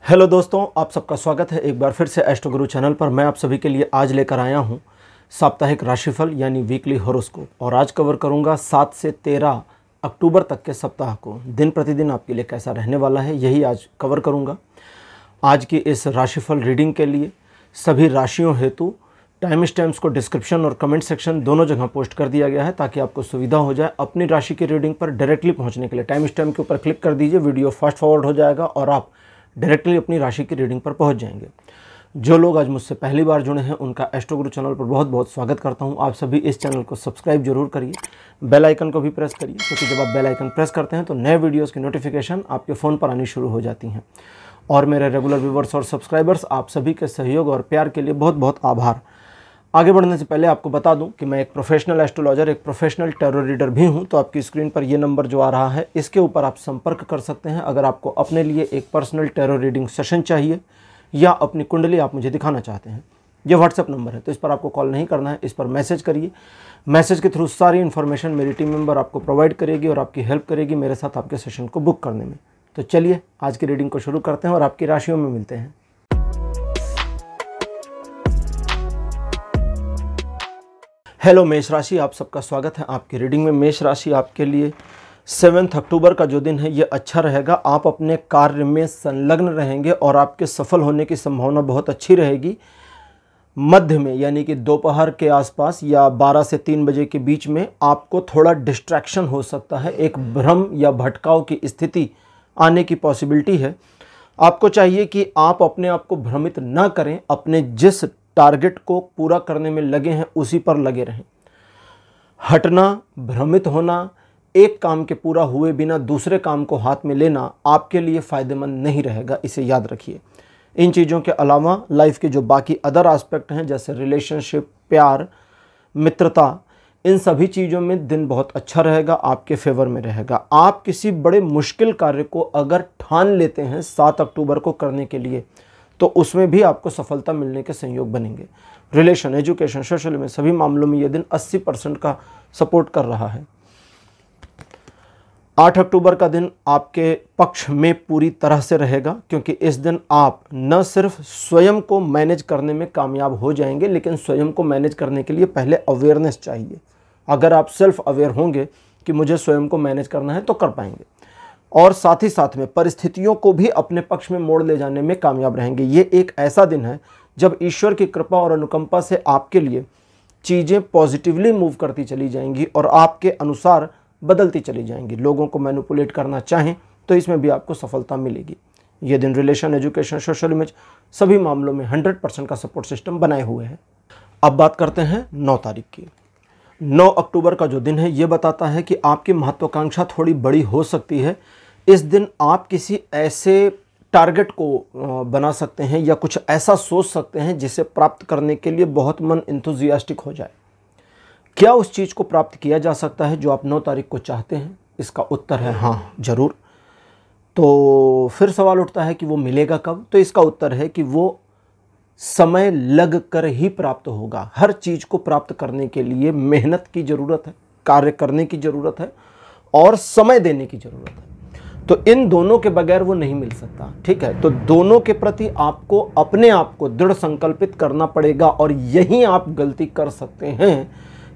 Hello दोस्तों, आप सबका स्वागत है एक बार फिर से एस्ट्रो गुरु चैनल पर। मैं आप सभी के लिए आज लेकर आया हूं साप्ताहिक राशिफल यानी वीकली हॉरोस्कोप। और आज कवर करूंगा 7 से 13 अक्टूबर तक के सप्ताह को दिन प्रतिदिन आपके लिए कैसा रहने वाला है, यही आज कवर करूंगा। आज की इस राशिफल रीडिंग के लिए सभी राशियों हेतु टाइम स्टैम्प्स को डिस्क्रिप्शन और कमेंट सेक्शन दोनों जगह पोस्ट कर दिया गया है ताकि आपको सुविधा हो जाए अपनी राशि की रीडिंग पर डायरेक्टली पहुँचने के लिए। टाइम स्टैम्प के ऊपर क्लिक कर दीजिए, वीडियो फास्ट फॉरवर्ड हो जाएगा और आप डायरेक्टली अपनी राशि की रीडिंग पर पहुंच जाएंगे। जो लोग आज मुझसे पहली बार जुड़े हैं उनका एस्ट्रो गुरु चैनल पर बहुत बहुत स्वागत करता हूं। आप सभी इस चैनल को सब्सक्राइब जरूर करिए, बेल आइकन को भी प्रेस करिए, क्योंकि जब आप बेल आइकन प्रेस करते हैं तो नए वीडियोस की नोटिफिकेशन आपके फ़ोन पर आनी शुरू हो जाती हैं। और मेरे रेगुलर व्यूवर्स और सब्सक्राइबर्स, आप सभी के सहयोग और प्यार के लिए बहुत बहुत आभार। आगे बढ़ने से पहले आपको बता दूं कि मैं एक प्रोफेशनल एस्ट्रोलॉजर, एक प्रोफेशनल टैरो रीडर भी हूं। तो आपकी स्क्रीन पर ये नंबर जो आ रहा है इसके ऊपर आप संपर्क कर सकते हैं अगर आपको अपने लिए एक पर्सनल टैरो रीडिंग सेशन चाहिए या अपनी कुंडली आप मुझे दिखाना चाहते हैं। ये व्हाट्सएप नंबर है, तो इस पर आपको कॉल नहीं करना है, इस पर मैसेज करिए। मैसेज के थ्रू सारी इन्फॉर्मेशन मेरी टीम मेंबर आपको प्रोवाइड करेगी और आपकी हेल्प करेगी मेरे साथ आपके सेशन को बुक करने में। तो चलिए आज की रीडिंग को शुरू करते हैं और आपकी राशियों में मिलते हैं। हेलो मेष राशि, आप सबका स्वागत है आपकी रीडिंग में। मेष राशि आपके लिए 7 अक्टूबर का जो दिन है ये अच्छा रहेगा। आप अपने कार्य में संलग्न रहेंगे और आपके सफल होने की संभावना बहुत अच्छी रहेगी। मध्य में यानी कि दोपहर के आसपास या 12 से 3 बजे के बीच में आपको थोड़ा डिस्ट्रैक्शन हो सकता है, एक भ्रम या भटकाव की स्थिति आने की पॉसिबिलिटी है। आपको चाहिए कि आप अपने आप को भ्रमित ना करें, अपने जिस टारगेट को पूरा करने में लगे हैं उसी पर लगे रहें। हटना, भ्रमित होना, एक काम के पूरा हुए बिना दूसरे काम को हाथ में लेना आपके लिए फ़ायदेमंद नहीं रहेगा, इसे याद रखिए। इन चीज़ों के अलावा लाइफ के जो बाकी अदर एस्पेक्ट हैं जैसे रिलेशनशिप, प्यार, मित्रता, इन सभी चीज़ों में दिन बहुत अच्छा रहेगा, आपके फेवर में रहेगा। आप किसी बड़े मुश्किल कार्य को अगर ठान लेते हैं 7 अक्टूबर को करने के लिए तो उसमें भी आपको सफलता मिलने के संयोग बनेंगे। रिलेशन, एजुकेशन, सोशल में सभी मामलों में यह दिन 80% का सपोर्ट कर रहा है। 8 अक्टूबर का दिन आपके पक्ष में पूरी तरह से रहेगा, क्योंकि इस दिन आप न सिर्फ स्वयं को मैनेज करने में कामयाब हो जाएंगे, लेकिन स्वयं को मैनेज करने के लिए पहले अवेयरनेस चाहिए। अगर आप सेल्फ अवेयर होंगे कि मुझे स्वयं को मैनेज करना है तो कर पाएंगे, और साथ ही साथ में परिस्थितियों को भी अपने पक्ष में मोड़ ले जाने में कामयाब रहेंगे। ये एक ऐसा दिन है जब ईश्वर की कृपा और अनुकंपा से आपके लिए चीज़ें पॉजिटिवली मूव करती चली जाएंगी और आपके अनुसार बदलती चली जाएंगी। लोगों को मैनिपुलेट करना चाहें तो इसमें भी आपको सफलता मिलेगी। ये दिन रिलेशन, एजुकेशन, सोशल इमेज सभी मामलों में 100% का सपोर्ट सिस्टम बनाए हुए हैं। अब बात करते हैं 9 तारीख की। 9 अक्टूबर का जो दिन है ये बताता है कि आपकी महत्वाकांक्षा थोड़ी बड़ी हो सकती है। इस दिन आप किसी ऐसे टारगेट को बना सकते हैं या कुछ ऐसा सोच सकते हैं जिसे प्राप्त करने के लिए बहुत मन एंथुजियास्टिक हो जाए। क्या उस चीज़ को प्राप्त किया जा सकता है जो आप 9 तारीख को चाहते हैं? इसका उत्तर है हाँ, ज़रूर। तो फिर सवाल उठता है कि वो मिलेगा कब? तो इसका उत्तर है कि वो समय लग कर ही प्राप्त होगा। हर चीज़ को प्राप्त करने के लिए मेहनत की ज़रूरत है, कार्य करने की ज़रूरत है और समय देने की ज़रूरत है। तो इन दोनों के बगैर वो नहीं मिल सकता, ठीक है। तो दोनों के प्रति आपको अपने आप को दृढ़ संकल्पित करना पड़ेगा और यही आप गलती कर सकते हैं,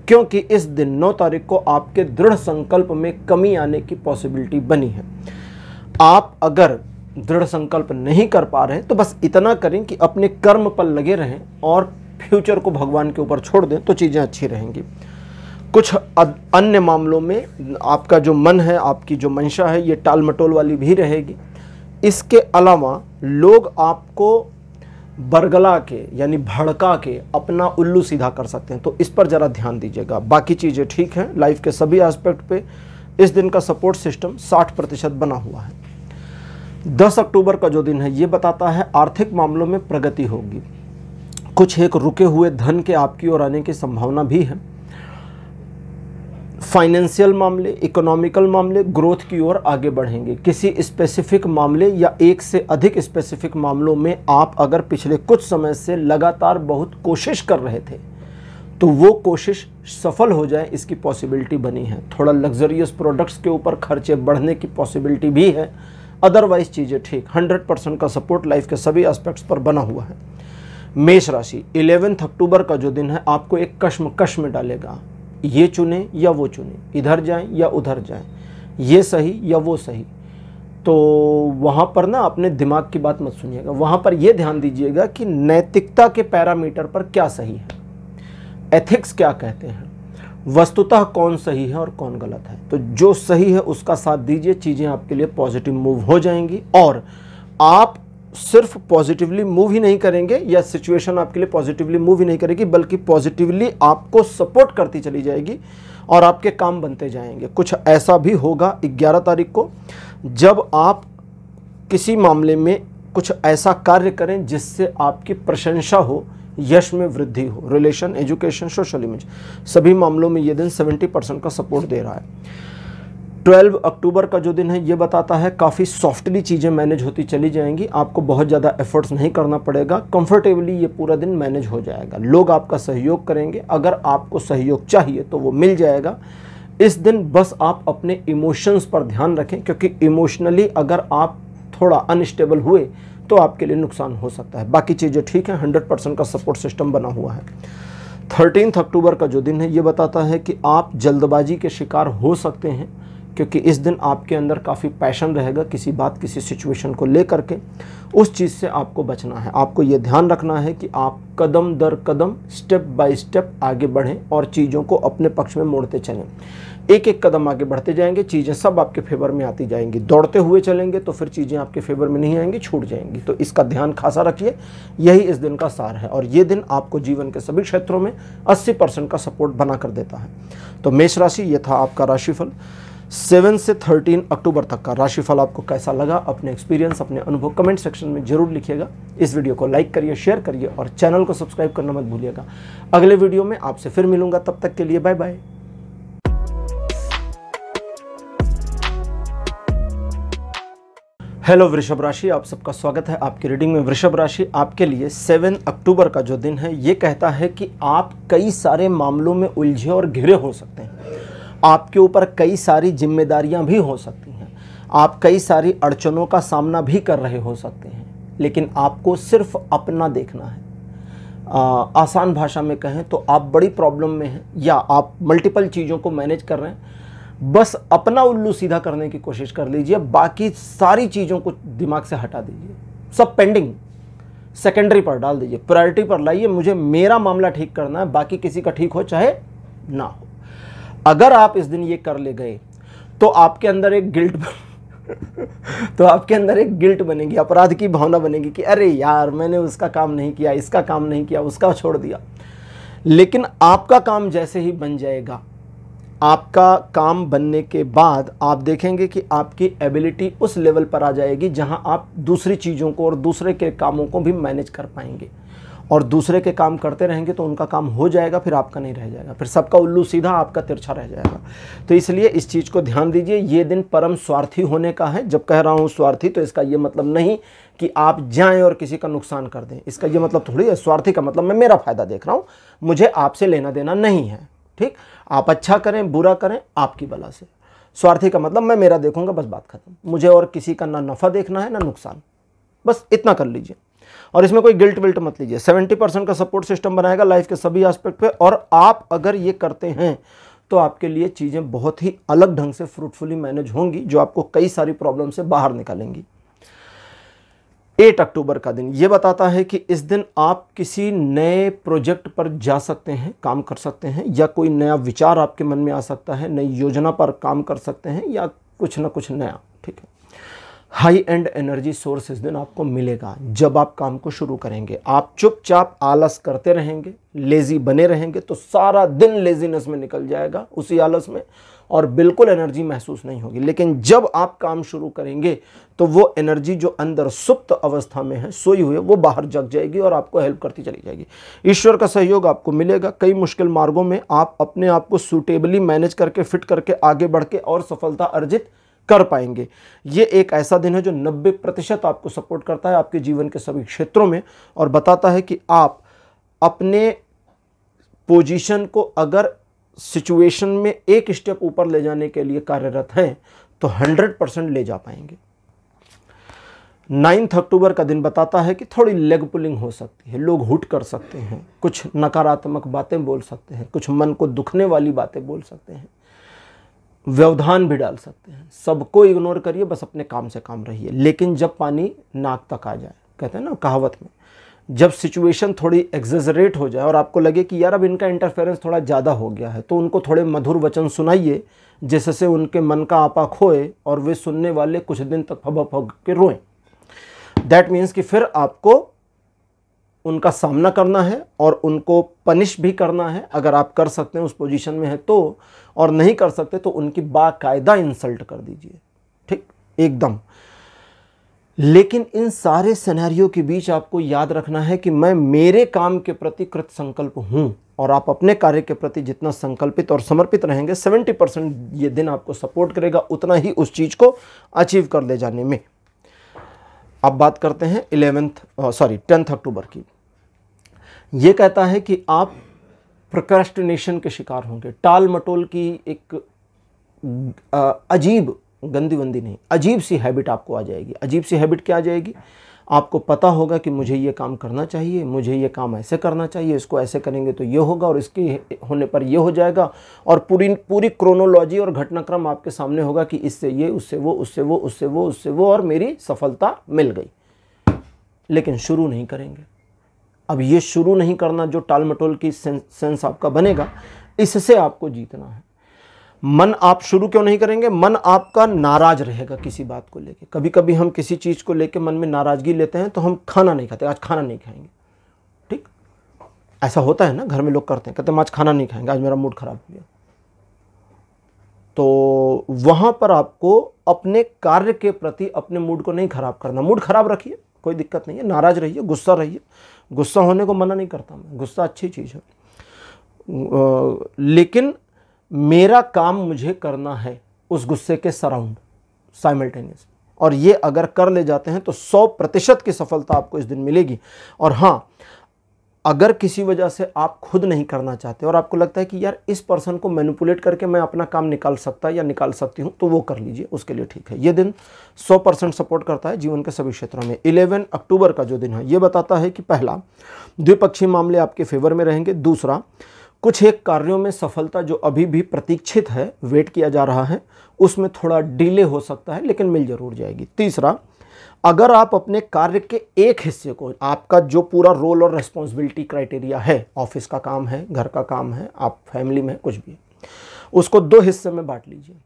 क्योंकि इस दिन 9 तारीख को आपके दृढ़ संकल्प में कमी आने की पॉसिबिलिटी बनी है। आप अगर दृढ़ संकल्प नहीं कर पा रहे तो बस इतना करें कि अपने कर्म पर लगे रहें और फ्यूचर को भगवान के ऊपर छोड़ दें तो चीज़ें अच्छी रहेंगी। कुछ अन्य मामलों में आपका जो मन है, आपकी जो मंशा है, ये टाल मटोल वाली भी रहेगी। इसके अलावा लोग आपको बरगला के यानी भड़का के अपना उल्लू सीधा कर सकते हैं, तो इस पर ज़रा ध्यान दीजिएगा। बाकी चीज़ें ठीक हैं, लाइफ के सभी एस्पेक्ट पे इस दिन का सपोर्ट सिस्टम 60% बना हुआ है। 10 अक्टूबर का जो दिन है ये बताता है आर्थिक मामलों में प्रगति होगी। कुछ एक रुके हुए धन के आपकी ओर आने की संभावना भी है। फाइनेंशियल मामले, इकोनॉमिकल मामले ग्रोथ की ओर आगे बढ़ेंगे। किसी स्पेसिफिक मामले या एक से अधिक स्पेसिफिक मामलों में आप अगर पिछले कुछ समय से लगातार बहुत कोशिश कर रहे थे तो वो कोशिश सफल हो जाए, इसकी पॉसिबिलिटी बनी है। थोड़ा लग्जरियस प्रोडक्ट्स के ऊपर खर्चे बढ़ने की पॉसिबिलिटी भी है। अदरवाइज चीज़ें ठीक। 100% का सपोर्ट लाइफ के सभी एस्पेक्ट्स पर बना हुआ है। मेष राशि 11 अक्टूबर का जो दिन है आपको एक कश्मकश में डालेगा। ये चुने या वो चुने, इधर जाएं या उधर जाएं, ये सही या वो सही। तो वहाँ पर ना अपने दिमाग की बात मत सुनिएगा, वहाँ पर ये ध्यान दीजिएगा कि नैतिकता के पैरामीटर पर क्या सही है, एथिक्स क्या कहते हैं, वस्तुतः कौन सही है और कौन गलत है। तो जो सही है उसका साथ दीजिए, चीज़ें आपके लिए पॉजिटिव मूव हो जाएंगी। और आप सिर्फ पॉजिटिवली मूव ही नहीं करेंगे या सिचुएशन आपके लिए पॉजिटिवली मूव ही नहीं करेगी, बल्कि पॉजिटिवली आपको सपोर्ट करती चली जाएगी और आपके काम बनते जाएंगे। कुछ ऐसा भी होगा 11 तारीख को, जब आप किसी मामले में कुछ ऐसा कार्य करें जिससे आपकी प्रशंसा हो, यश में वृद्धि हो। रिलेशन, एजुकेशन, सोशल इमेज, सभी मामलों में ये दिन 70% का सपोर्ट दे रहा है। 12 अक्टूबर का जो दिन है ये बताता है काफ़ी सॉफ्टली चीज़ें मैनेज होती चली जाएंगी, आपको बहुत ज़्यादा एफर्ट्स नहीं करना पड़ेगा, कंफर्टेबली ये पूरा दिन मैनेज हो जाएगा। लोग आपका सहयोग करेंगे, अगर आपको सहयोग चाहिए तो वो मिल जाएगा। इस दिन बस आप अपने इमोशंस पर ध्यान रखें, क्योंकि इमोशनली अगर आप थोड़ा अनस्टेबल हुए तो आपके लिए नुकसान हो सकता है। बाकी चीज़ें ठीक है, 100% का सपोर्ट सिस्टम बना हुआ है। 13 अक्टूबर का जो दिन है ये बताता है कि आप जल्दबाजी के शिकार हो सकते हैं, क्योंकि इस दिन आपके अंदर काफ़ी पैशन रहेगा किसी बात, किसी सिचुएशन को लेकर के। उस चीज़ से आपको बचना है। आपको ये ध्यान रखना है कि आप कदम दर कदम, स्टेप बाय स्टेप आगे बढ़ें और चीज़ों को अपने पक्ष में मोड़ते चलें। एक एक कदम आगे बढ़ते जाएंगे, चीज़ें सब आपके फेवर में आती जाएंगी। दौड़ते हुए चलेंगे तो फिर चीज़ें आपके फेवर में नहीं आएंगी, छूट जाएंगी। तो इसका ध्यान खासा रखिए, यही इस दिन का सार है। और ये दिन आपको जीवन के सभी क्षेत्रों में 80% का सपोर्ट बना कर देता है। तो मेष राशि, ये था आपका राशिफल। 7 से 13 अक्टूबर तक का राशिफल आपको कैसा लगा, अपने एक्सपीरियंस, अपने अनुभव कमेंट सेक्शन में जरूर लिखिएगा। इस वीडियो को लाइक करिए, शेयर करिए और चैनल को सब्सक्राइब करना मत भूलिएगा। अगले वीडियो में आपसे फिर मिलूंगा, तब तक के लिए बाय बाय। हेलो वृषभ राशि, आप सबका स्वागत है आपकी रीडिंग में। वृषभ राशि आपके लिए 7 अक्टूबर का जो दिन है ये कहता है कि आप कई सारे मामलों में उलझे और घिरे हो सकते हैं। आपके ऊपर कई सारी जिम्मेदारियां भी हो सकती हैं, आप कई सारी अड़चनों का सामना भी कर रहे हो सकते हैं, लेकिन आपको सिर्फ अपना देखना है। आसान भाषा में कहें तो आप बड़ी प्रॉब्लम में हैं या आप मल्टीपल चीज़ों को मैनेज कर रहे हैं, बस अपना उल्लू सीधा करने की कोशिश कर लीजिए। बाकी सारी चीज़ों को दिमाग से हटा दीजिए, सब पेंडिंग सेकेंडरी पर डाल दीजिए, प्रायोरिटी पर लाइए। मुझे मेरा मामला ठीक करना है, बाकी किसी का ठीक हो चाहे ना हो। अगर आप इस दिन ये कर ले गए तो आपके अंदर एक गिल्ट बनेगी, अपराध की भावना बनेगी कि अरे यार मैंने उसका काम नहीं किया, इसका काम नहीं किया, उसका छोड़ दिया। लेकिन आपका काम जैसे ही बन जाएगा, आपका काम बनने के बाद आप देखेंगे कि आपकी एबिलिटी उस लेवल पर आ जाएगी जहां आप दूसरी चीज़ों को और दूसरे के कामों को भी मैनेज कर पाएंगे। और दूसरे के काम करते रहेंगे तो उनका काम हो जाएगा, फिर आपका नहीं रह जाएगा, फिर सबका उल्लू सीधा, आपका तिरछा रह जाएगा। तो इसलिए इस चीज़ को ध्यान दीजिए। ये दिन परम स्वार्थी होने का है। जब कह रहा हूँ स्वार्थी तो इसका ये मतलब नहीं कि आप जाएं और किसी का नुकसान कर दें। इसका ये मतलब थोड़ी है। स्वार्थी का मतलब मैं मेरा फ़ायदा देख रहा हूँ, मुझे आपसे लेना देना नहीं है। ठीक, आप अच्छा करें बुरा करें आपकी बला से। स्वार्थी का मतलब मैं मेरा देखूंगा, बस बात खत्म। मुझे और किसी का ना नफ़ा देखना है ना नुकसान, बस इतना कर लीजिए। और इसमें कोई गिल्ट विल्ट मत लीजिए। 70% का सपोर्ट सिस्टम बनाएगा लाइफ के सभी एस्पेक्ट पे। और आप अगर ये करते हैं तो आपके लिए चीज़ें बहुत ही अलग ढंग से फ्रूटफुली मैनेज होंगी, जो आपको कई सारी प्रॉब्लम से बाहर निकालेंगी। 8 अक्टूबर का दिन ये बताता है कि इस दिन आप किसी नए प्रोजेक्ट पर जा सकते हैं, काम कर सकते हैं, या कोई नया विचार आपके मन में आ सकता है, नई योजना पर काम कर सकते हैं, या कुछ ना कुछ नया। ठीक है, हाई एंड एनर्जी सोर्स इस दिन आपको मिलेगा जब आप काम को शुरू करेंगे। आप चुपचाप आलस करते रहेंगे, लेज़ी बने रहेंगे तो सारा दिन लेज़ीनेस में निकल जाएगा, उसी आलस में, और बिल्कुल एनर्जी महसूस नहीं होगी। लेकिन जब आप काम शुरू करेंगे तो वो एनर्जी जो अंदर सुप्त अवस्था में है, सोई हुई है, वो बाहर जग जाएगी और आपको हेल्प करती चली जाएगी। ईश्वर का सहयोग आपको मिलेगा। कई मुश्किल मार्गों में आप अपने आप को सूटेबली मैनेज करके, फिट करके आगे बढ़ के और सफलता अर्जित कर पाएंगे। ये एक ऐसा दिन है जो 90% आपको सपोर्ट करता है आपके जीवन के सभी क्षेत्रों में, और बताता है कि आप अपने पोजीशन को अगर सिचुएशन में एक स्टेप ऊपर ले जाने के लिए कार्यरत हैं तो 100% ले जा पाएंगे। 9 अक्टूबर का दिन बताता है कि थोड़ी लेग पुलिंग हो सकती है, लोग हुट कर सकते हैं, कुछ नकारात्मक बातें बोल सकते हैं, कुछ मन को दुखने वाली बातें बोल सकते हैं, व्यवधान भी डाल सकते हैं। सबको इग्नोर करिए, बस अपने काम से काम रहिए। लेकिन जब पानी नाक तक आ जाए, कहते हैं ना कहावत में, जब सिचुएशन थोड़ी एग्जेजरेट हो जाए और आपको लगे कि यार अब इनका इंटरफेरेंस थोड़ा ज़्यादा हो गया है, तो उनको थोड़े मधुर वचन सुनाइए जिससे उनके मन का आपा खोए और वे सुनने वाले कुछ दिन तक फब के रोएं। दैट मीन्स कि फिर आपको उनका सामना करना है और उनको पनिश भी करना है, अगर आप कर सकते हैं उस पोजीशन में है तो, और नहीं कर सकते तो उनकी बाकायदा इंसल्ट कर दीजिए, ठीक, एकदम। लेकिन इन सारे सिनेरियो के बीच आपको याद रखना है कि मैं मेरे काम के प्रति कृत संकल्प हूं, और आप अपने कार्य के प्रति जितना संकल्पित और समर्पित रहेंगे 70% ये दिन आपको सपोर्ट करेगा उतना ही उस चीज को अचीव कर ले जाने में। अब बात करते हैं 10 अक्टूबर की। ये कहता है कि आप प्रोक्रेस्टिनेशन के शिकार होंगे। टाल मटोल की एक अजीब, गंदी वंदी नहीं, अजीब सी हैबिट आपको आ जाएगी। अजीब सी हैबिट क्या आ जाएगी? आपको पता होगा कि मुझे ये काम करना चाहिए, मुझे ये काम ऐसे करना चाहिए, इसको ऐसे करेंगे तो ये होगा और इसके होने पर ये हो जाएगा, और पूरी क्रोनोलॉजी और घटनाक्रम आपके सामने होगा कि इससे ये, उससे वो, उससे वो, उससे वो, उससे वो, और मेरी सफलता मिल गई। लेकिन शुरू नहीं करेंगे। अब ये शुरू नहीं करना जो टाल मटोल की सेंस आपका बनेगा, इससे आपको जीतना है। मन आप शुरू क्यों नहीं करेंगे? मन आपका नाराज रहेगा किसी बात को लेके। कभी कभी हम किसी चीज़ को लेके मन में नाराजगी लेते हैं तो हम खाना नहीं खाते, आज खाना नहीं खाएंगे, ठीक, ऐसा होता है ना, घर में लोग करते हैं, कहते हैं आज खाना नहीं खाएंगे, आज मेरा मूड खराब हो गया। तो वहां पर आपको अपने कार्य के प्रति अपने मूड को नहीं खराब करना। मूड खराब रखिए, कोई दिक्कत नहीं है, नाराज रहिए, गुस्सा रहिए, गुस्सा होने को मना नहीं करता मैं, गुस्सा अच्छी चीज़ है, लेकिन मेरा काम मुझे करना है उस गुस्से के सराउंड साइमल्टेनियस, और ये अगर कर ले जाते हैं तो 100% की सफलता आपको इस दिन मिलेगी। और हाँ, अगर किसी वजह से आप खुद नहीं करना चाहते और आपको लगता है कि यार इस पर्सन को मैनिपुलेट करके मैं अपना काम निकाल सकता या निकाल सकती हूं, तो वो कर लीजिए, उसके लिए ठीक है। ये दिन 100% सपोर्ट करता है जीवन के सभी क्षेत्रों में। 11 अक्टूबर का जो दिन है ये बताता है कि पहला, द्विपक्षीय मामले आपके फेवर में रहेंगे। दूसरा, कुछ एक कार्यों में सफलता जो अभी भी प्रतीक्षित है, वेट किया जा रहा है, उसमें थोड़ा डिले हो सकता है लेकिन मिल जरूर जाएगी। तीसरा, अगर आप अपने कार्य के एक हिस्से को, आपका जो पूरा रोल और रिस्पॉन्सिबिलिटी क्राइटेरिया है, ऑफिस का काम है, घर का काम है, आप फैमिली में कुछ भी है, उसको 2 हिस्से में बांट लीजिए,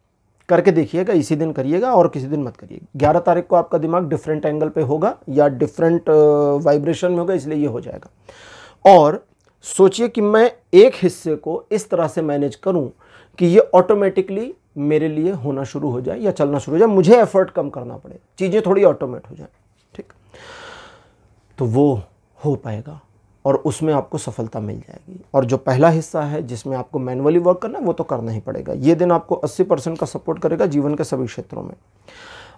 करके देखिएगा, इसी दिन करिएगा और किसी दिन मत करिए। 11 तारीख को आपका दिमाग डिफरेंट एंगल पे होगा या डिफरेंट वाइब्रेशन में होगा, इसलिए ये हो जाएगा। और सोचिए कि मैं एक हिस्से को इस तरह से मैनेज करूं कि ये ऑटोमेटिकली मेरे लिए होना शुरू हो जाए या चलना शुरू हो जाए, मुझे एफर्ट कम करना पड़े, चीज़ें थोड़ी ऑटोमेट हो जाए, ठीक, तो वो हो पाएगा और उसमें आपको सफलता मिल जाएगी। और जो पहला हिस्सा है जिसमें आपको मैनुअली वर्क करना है, वो तो करना ही पड़ेगा। ये दिन आपको 80% का सपोर्ट करेगा जीवन के सभी क्षेत्रों में।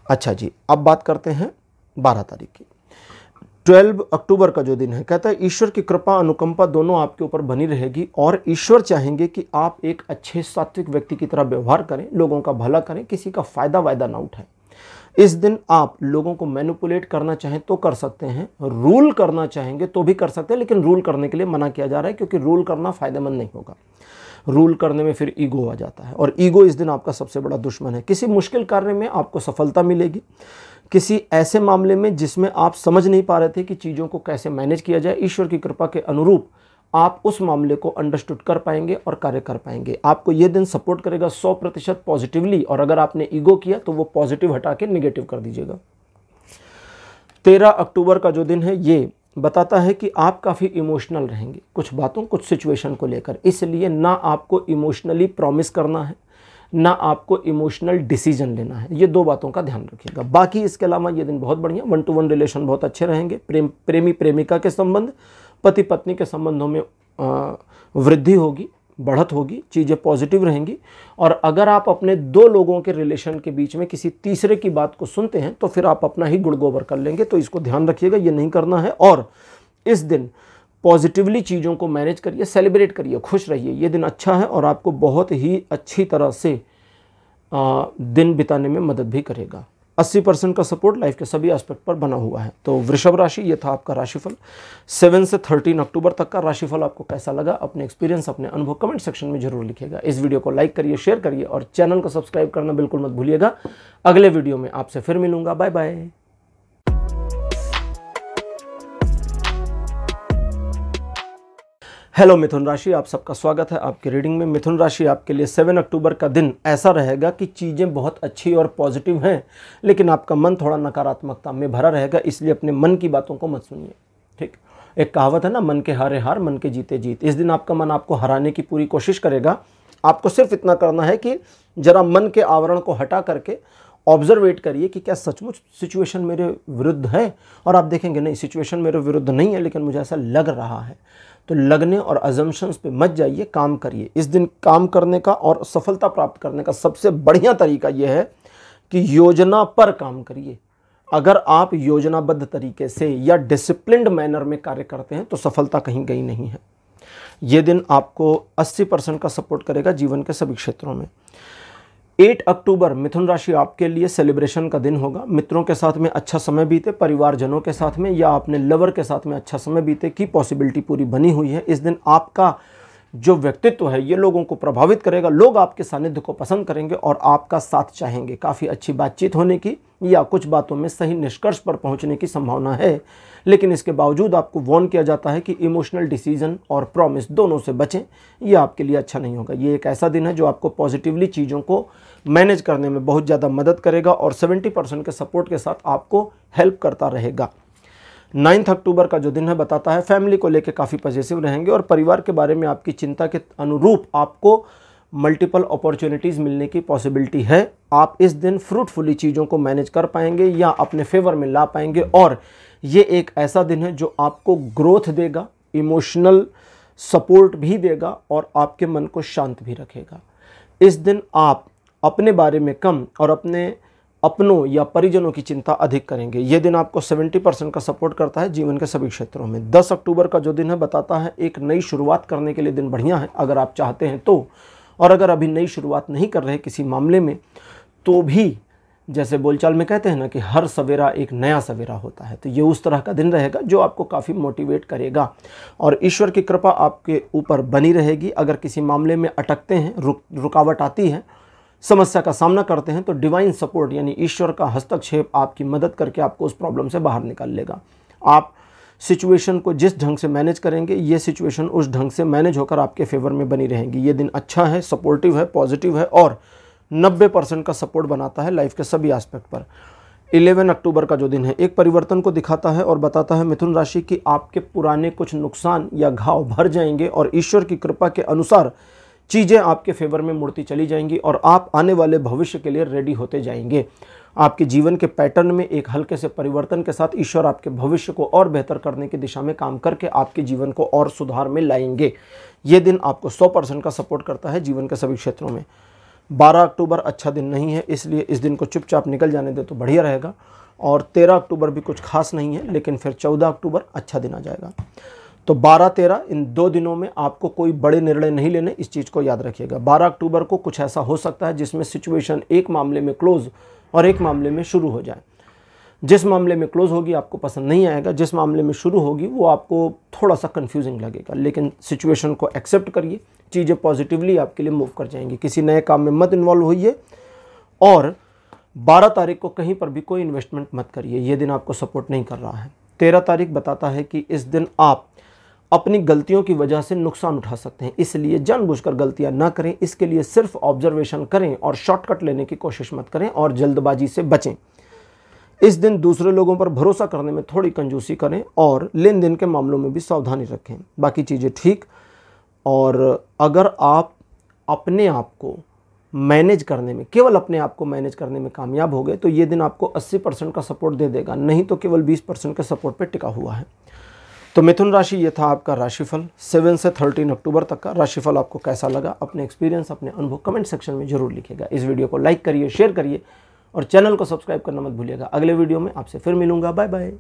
अच्छा जी, अब बात करते हैं 12 तारीख की। 12 अक्टूबर का जो दिन है, कहता है ईश्वर की कृपा अनुकंपा दोनों आपके ऊपर बनी रहेगी और ईश्वर चाहेंगे कि आप एक अच्छे सात्विक व्यक्ति की तरह व्यवहार करें, लोगों का भला करें, किसी का फायदा वायदा ना उठाएं। इस दिन आप लोगों को मैनिपुलेट करना चाहें तो कर सकते हैं, रूल करना चाहेंगे तो भी कर सकते हैं, लेकिन रूल करने के लिए मना किया जा रहा है, क्योंकि रूल करना फायदेमंद नहीं होगा। रूल करने में फिर ईगो आ जाता है और ईगो इस दिन आपका सबसे बड़ा दुश्मन है। किसी मुश्किल कार्य में आपको सफलता मिलेगी, किसी ऐसे मामले में जिसमें आप समझ नहीं पा रहे थे कि चीज़ों को कैसे मैनेज किया जाए, ईश्वर की कृपा के अनुरूप आप उस मामले को अंडरस्टूड कर पाएंगे और कार्य कर पाएंगे। आपको ये दिन सपोर्ट करेगा 100% पॉजिटिवली, और अगर आपने ईगो किया तो वो पॉजिटिव हटा के निगेटिव कर दीजिएगा। 13 अक्टूबर का जो दिन है ये बताता है कि आप काफ़ी इमोशनल रहेंगे कुछ बातों, कुछ सिचुएशन को लेकर, इसलिए ना आपको इमोशनली प्रॉमिस करना है, ना आपको इमोशनल डिसीजन लेना है। ये 2 बातों का ध्यान रखिएगा। बाकी इसके अलावा ये दिन बहुत बढ़िया, 1-to-1 रिलेशन बहुत अच्छे रहेंगे। प्रेमी प्रेमिका के संबंध, पति पत्नी के संबंधों में वृद्धि होगी, बढ़त होगी, चीज़ें पॉजिटिव रहेंगी। और अगर आप अपने 2 लोगों के रिलेशन के बीच में किसी तीसरे की बात को सुनते हैं तो फिर आप अपना ही गुड़ गोबर कर लेंगे, तो इसको ध्यान रखिएगा, ये नहीं करना है। और इस दिन पॉजिटिवली चीज़ों को मैनेज करिए, सेलिब्रेट करिए, खुश रहिए। ये दिन अच्छा है और आपको बहुत ही अच्छी तरह से दिन बिताने में मदद भी करेगा। 80% का सपोर्ट लाइफ के सभी एस्पेक्ट पर बना हुआ है। तो वृषभ राशि, ये था आपका राशिफल 7 से 13 अक्टूबर तक का राशिफल। आपको कैसा लगा, अपने एक्सपीरियंस, अपने अनुभव कमेंट सेक्शन में जरूर लिखिएगा। इस वीडियो को लाइक करिए, शेयर करिए और चैनल को सब्सक्राइब करना बिल्कुल मत भूलिएगा। अगले वीडियो में आपसे फिर मिलूंगा। Bye bye. हेलो मिथुन राशि, आप सबका स्वागत है आपकी रीडिंग में। मिथुन राशि, आपके लिए 7 अक्टूबर का दिन ऐसा रहेगा कि चीज़ें बहुत अच्छी और पॉजिटिव हैं, लेकिन आपका मन थोड़ा नकारात्मकता में भरा रहेगा, इसलिए अपने मन की बातों को मत सुनिए। ठीक, एक कहावत है ना, मन के हारे हार, मन के जीते जीत। इस दिन आपका मन आपको हराने की पूरी कोशिश करेगा। आपको सिर्फ इतना करना है कि जरा मन के आवरण को हटा करके ऑब्जर्वेट करिए कि क्या सचमुच सिचुएशन मेरे विरुद्ध है, और आप देखेंगे नहीं, सिचुएशन मेरे विरुद्ध नहीं है, लेकिन मुझे ऐसा लग रहा है। तो लगने और अजम्पशंस पे मत जाइए, काम करिए। इस दिन काम करने का और सफलता प्राप्त करने का सबसे बढ़िया तरीका यह है कि योजना पर काम करिए। अगर आप योजनाबद्ध तरीके से या डिसिप्लिन्ड मैनर में कार्य करते हैं तो सफलता कहीं गई नहीं है। ये दिन आपको 80% का सपोर्ट करेगा जीवन के सभी क्षेत्रों में। 8 अक्टूबर मिथुन राशि आपके लिए सेलिब्रेशन का दिन होगा। मित्रों के साथ में अच्छा समय बीते, परिवारजनों के साथ में या अपने लवर के साथ में अच्छा समय बीते की पॉसिबिलिटी पूरी बनी हुई है। इस दिन आपका जो व्यक्तित्व है ये लोगों को प्रभावित करेगा। लोग आपके सानिध्य को पसंद करेंगे और आपका साथ चाहेंगे। काफ़ी अच्छी बातचीत होने की या कुछ बातों में सही निष्कर्ष पर पहुंचने की संभावना है, लेकिन इसके बावजूद आपको वार्न किया जाता है कि इमोशनल डिसीजन और प्रॉमिस दोनों से बचें। ये आपके लिए अच्छा नहीं होगा। ये एक ऐसा दिन है जो आपको पॉजिटिवली चीज़ों को मैनेज करने में बहुत ज़्यादा मदद करेगा और 70% के सपोर्ट के साथ आपको हेल्प करता रहेगा। 9 अक्टूबर का जो दिन है बताता है फैमिली को लेकर काफ़ी पॉजिटिव रहेंगे और परिवार के बारे में आपकी चिंता के अनुरूप आपको मल्टीपल अपॉर्चुनिटीज़ मिलने की पॉसिबिलिटी है। आप इस दिन फ्रूटफुली चीज़ों को मैनेज कर पाएंगे या अपने फेवर में ला पाएंगे, और ये एक ऐसा दिन है जो आपको ग्रोथ देगा, इमोशनल सपोर्ट भी देगा और आपके मन को शांत भी रखेगा। इस दिन आप अपने बारे में कम और अपनों या परिजनों की चिंता अधिक करेंगे। ये दिन आपको 70% का सपोर्ट करता है जीवन के सभी क्षेत्रों में। 10 अक्टूबर का जो दिन है बताता है एक नई शुरुआत करने के लिए दिन बढ़िया है अगर आप चाहते हैं तो, और अगर अभी नई शुरुआत नहीं कर रहे किसी मामले में तो भी, जैसे बोलचाल में कहते हैं ना कि हर सवेरा एक नया सवेरा होता है, तो ये उस तरह का दिन रहेगा जो आपको काफ़ी मोटिवेट करेगा और ईश्वर की कृपा आपके ऊपर बनी रहेगी। अगर किसी मामले में अटकते हैं, रुकावट आती है, समस्या का सामना करते हैं, तो डिवाइन सपोर्ट यानी ईश्वर का हस्तक्षेप आपकी मदद करके आपको उस प्रॉब्लम से बाहर निकाल लेगा। आप सिचुएशन को जिस ढंग से मैनेज करेंगे, ये सिचुएशन उस ढंग से मैनेज होकर आपके फेवर में बनी रहेंगी। ये दिन अच्छा है, सपोर्टिव है, पॉजिटिव है और 90% का सपोर्ट बनाता है लाइफ के सभी एस्पेक्ट पर। 11 अक्टूबर का जो दिन है एक परिवर्तन को दिखाता है और बताता है मिथुन राशि कि आपके पुराने कुछ नुकसान या घाव भर जाएंगे और ईश्वर की कृपा के अनुसार चीज़ें आपके फेवर में मुड़ती चली जाएंगी और आप आने वाले भविष्य के लिए रेडी होते जाएंगे। आपके जीवन के पैटर्न में एक हल्के से परिवर्तन के साथ ईश्वर आपके भविष्य को और बेहतर करने की दिशा में काम करके आपके जीवन को और सुधार में लाएंगे। ये दिन आपको 100% का सपोर्ट करता है जीवन के सभी क्षेत्रों में। 12 अक्टूबर अच्छा दिन नहीं है, इसलिए इस दिन को चुपचाप निकल जाने दे तो बढ़िया रहेगा। और 13 अक्टूबर भी कुछ खास नहीं है, लेकिन फिर 14 अक्टूबर अच्छा दिन आ जाएगा। तो 12-13 इन 2 दिनों में आपको कोई बड़े निर्णय नहीं लेने, इस चीज़ को याद रखिएगा। 12 अक्टूबर को कुछ ऐसा हो सकता है जिसमें सिचुएशन एक मामले में क्लोज और एक मामले में शुरू हो जाए। जिस मामले में क्लोज होगी आपको पसंद नहीं आएगा, जिस मामले में शुरू होगी वो आपको थोड़ा सा कंफ्यूजिंग लगेगा, लेकिन सिचुएशन को एक्सेप्ट करिए, चीज़ें पॉजिटिवली आपके लिए मूव कर जाएंगी। किसी नए काम में मत इन्वॉल्व होइए और 12 तारीख को कहीं पर भी कोई इन्वेस्टमेंट मत करिए, ये दिन आपको सपोर्ट नहीं कर रहा है। 13 तारीख बताता है कि इस दिन आप अपनी गलतियों की वजह से नुकसान उठा सकते हैं, इसलिए जानबूझकर गलतियां ना करें। इसके लिए सिर्फ ऑब्जर्वेशन करें और शॉर्टकट लेने की कोशिश मत करें और जल्दबाजी से बचें। इस दिन दूसरे लोगों पर भरोसा करने में थोड़ी कंजूसी करें और लेन देन के मामलों में भी सावधानी रखें। बाकी चीज़ें ठीक। और अगर आप अपने आप को मैनेज करने में, केवल अपने आप को मैनेज करने में कामयाब हो गए तो ये दिन आपको 80% का सपोर्ट दे देगा, नहीं तो केवल 20% के सपोर्ट पर टिका हुआ है। तो मिथुन राशि, ये था आपका राशिफल 7 से 13 अक्टूबर तक का राशिफल। आपको कैसा लगा, अपने एक्सपीरियंस, अपने अनुभव कमेंट सेक्शन में जरूर लिखिएगा। इस वीडियो को लाइक करिए, शेयर करिए और चैनल को सब्सक्राइब करना मत भूलिएगा। अगले वीडियो में आपसे फिर मिलूंगा। Bye bye.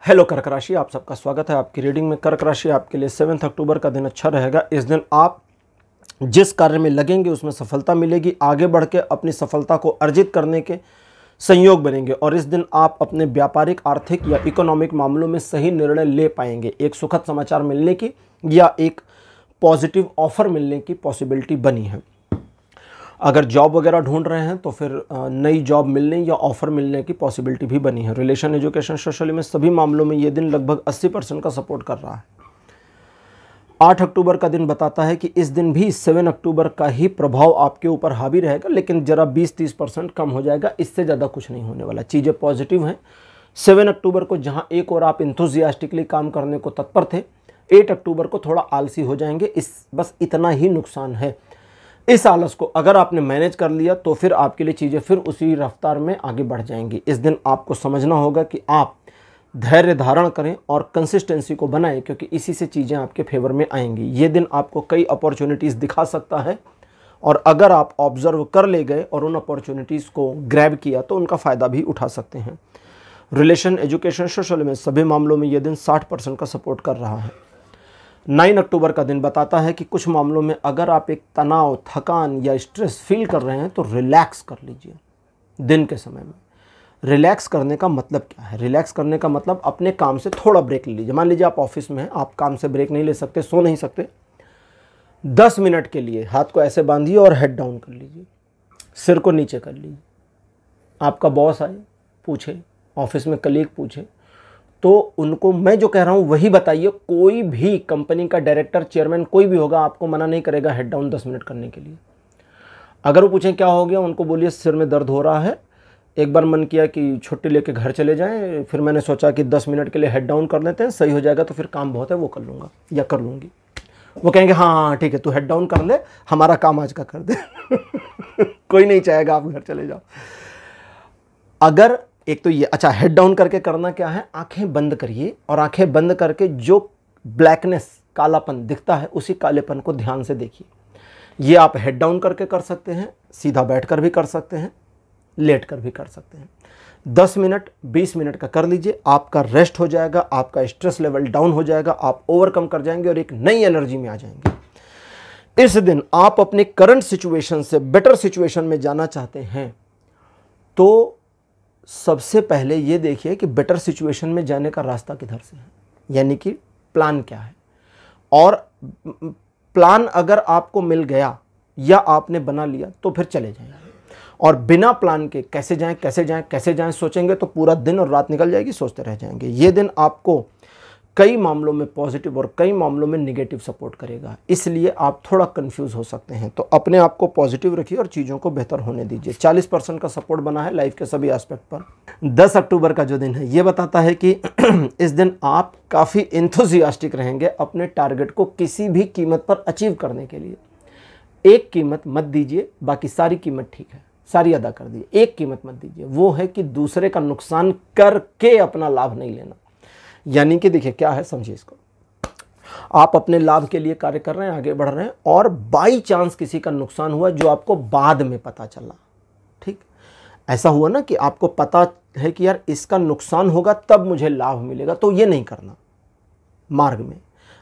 हेलो कर्क राशि, आप सबका स्वागत है आपकी रीडिंग में। कर्क राशि, आपके लिए 7 अक्टूबर का दिन अच्छा रहेगा। इस दिन आप जिस कार्य में लगेंगे उसमें सफलता मिलेगी, आगे बढ़ के अपनी सफलता को अर्जित करने के संयोग बनेंगे और इस दिन आप अपने व्यापारिक, आर्थिक या इकोनॉमिक मामलों में सही निर्णय ले पाएंगे। एक सुखद समाचार मिलने की या एक पॉजिटिव ऑफर मिलने की पॉसिबिलिटी बनी है। अगर जॉब वगैरह ढूंढ रहे हैं तो फिर नई जॉब मिलने या ऑफर मिलने की पॉसिबिलिटी भी बनी है। रिलेशन, एजुकेशन, सोशली में सभी मामलों में ये दिन लगभग 80% का सपोर्ट कर रहा है। 8 अक्टूबर का दिन बताता है कि इस दिन भी 7 अक्टूबर का ही प्रभाव आपके ऊपर हावी रहेगा, लेकिन जरा 20-30% कम हो जाएगा, इससे ज़्यादा कुछ नहीं होने वाला। चीज़ें पॉजिटिव हैं। 7 अक्टूबर को जहां एक और आप इंथुजियास्टिकली काम करने को तत्पर थे, 8 अक्टूबर को थोड़ा आलसी हो जाएंगे। बस इतना ही नुकसान है। इस आलस को अगर आपने मैनेज कर लिया तो फिर आपके लिए चीज़ें फिर उसी रफ्तार में आगे बढ़ जाएंगी। इस दिन आपको समझना होगा कि आप धैर्य धारण करें और कंसिस्टेंसी को बनाएं, क्योंकि इसी से चीज़ें आपके फेवर में आएंगी। ये दिन आपको कई अपॉर्चुनिटीज़ दिखा सकता है और अगर आप ऑब्जर्व कर ले गए और उन अपॉर्चुनिटीज़ को ग्रैब किया तो उनका फ़ायदा भी उठा सकते हैं। रिलेशन, एजुकेशन, सोशल में सभी मामलों में ये दिन 60% का सपोर्ट कर रहा है। 9 अक्टूबर का दिन बताता है कि कुछ मामलों में अगर आप एक तनाव, थकान या स्ट्रेस फील कर रहे हैं तो रिलैक्स कर लीजिए। दिन के समय में रिलैक्स करने का मतलब क्या है? रिलैक्स करने का मतलब अपने काम से थोड़ा ब्रेक ले लीजिए। मान लीजिए आप ऑफिस में हैं, आप काम से ब्रेक नहीं ले सकते, सो नहीं सकते, 10 मिनट के लिए हाथ को ऐसे बांधिए और हेड डाउन कर लीजिए, सिर को नीचे कर लीजिए। आपका बॉस आए, पूछे, ऑफिस में कलीग पूछे, तो उनको मैं जो कह रहा हूँ वही बताइए। कोई भी कंपनी का डायरेक्टर, चेयरमैन कोई भी होगा, आपको मना नहीं करेगा हेड डाउन 10 मिनट करने के लिए। अगर वो पूछें क्या हो गया, उनको बोलिए सिर में दर्द हो रहा है, एक बार मन किया कि छुट्टी लेके घर चले जाएं, फिर मैंने सोचा कि 10 मिनट के लिए हेड डाउन कर लेते हैं, सही हो जाएगा तो फिर काम बहुत है वो कर लूँगा या कर लूँगी। वो कहेंगे हाँ हाँ ठीक है, तू हेड डाउन कर ले, हमारा काम आज का कर दे। कोई नहीं चाहेगा आप घर चले जाओ। अगर एक तो ये, अच्छा हेड डाउन करके करना क्या है, आंखें बंद करिए और आंखें बंद करके जो ब्लैकनेस, कालापन दिखता है उसी कालेपन को ध्यान से देखिए। ये आप हेड डाउन करके कर सकते हैं, सीधा बैठकर भी कर सकते हैं, लेट कर भी कर सकते हैं। 10 मिनट 20 मिनट का कर लीजिए, आपका रेस्ट हो जाएगा, आपका स्ट्रेस लेवल डाउन हो जाएगा, आप ओवरकम कर जाएंगे और एक नई एनर्जी में आ जाएंगे। इस दिन आप अपने करंट सिचुएशन से बेटर सिचुएशन में जाना चाहते हैं तो सबसे पहले ये देखिए कि बेटर सिचुएशन में जाने का रास्ता किधर से है, यानी कि प्लान क्या है। और प्लान अगर आपको मिल गया या आपने बना लिया तो फिर चले जाएंगे। और बिना प्लान के कैसे जाएं कैसे जाएं कैसे जाएं सोचेंगे तो पूरा दिन और रात निकल जाएगी, सोचते रह जाएंगे। ये दिन आपको कई मामलों में पॉजिटिव और कई मामलों में निगेटिव सपोर्ट करेगा, इसलिए आप थोड़ा कंफ्यूज हो सकते हैं। तो अपने आप को पॉजिटिव रखिए और चीज़ों को बेहतर होने दीजिए। 40% का सपोर्ट बना है लाइफ के सभी एस्पेक्ट पर। 10 अक्टूबर का जो दिन है ये बताता है कि इस दिन आप काफ़ी एंथुसियास्टिक रहेंगे अपने टारगेट को किसी भी कीमत पर अचीव करने के लिए। एक कीमत मत दीजिए, बाकी सारी कीमत ठीक है, सारी अदा कर दीजिए। एक कीमत मत दीजिए, वो है कि दूसरे का नुकसान करके अपना लाभ नहीं लेना। यानी कि देखिए क्या है, समझिए इसको, आप अपने लाभ के लिए कार्य कर रहे हैं, आगे बढ़ रहे हैं और बाई चांस किसी का नुकसान हुआ जो आपको बाद में पता चला। ठीक, ऐसा हुआ ना कि आपको पता है कि यार इसका नुकसान होगा तब मुझे लाभ मिलेगा, तो ये नहीं करना। मार्ग में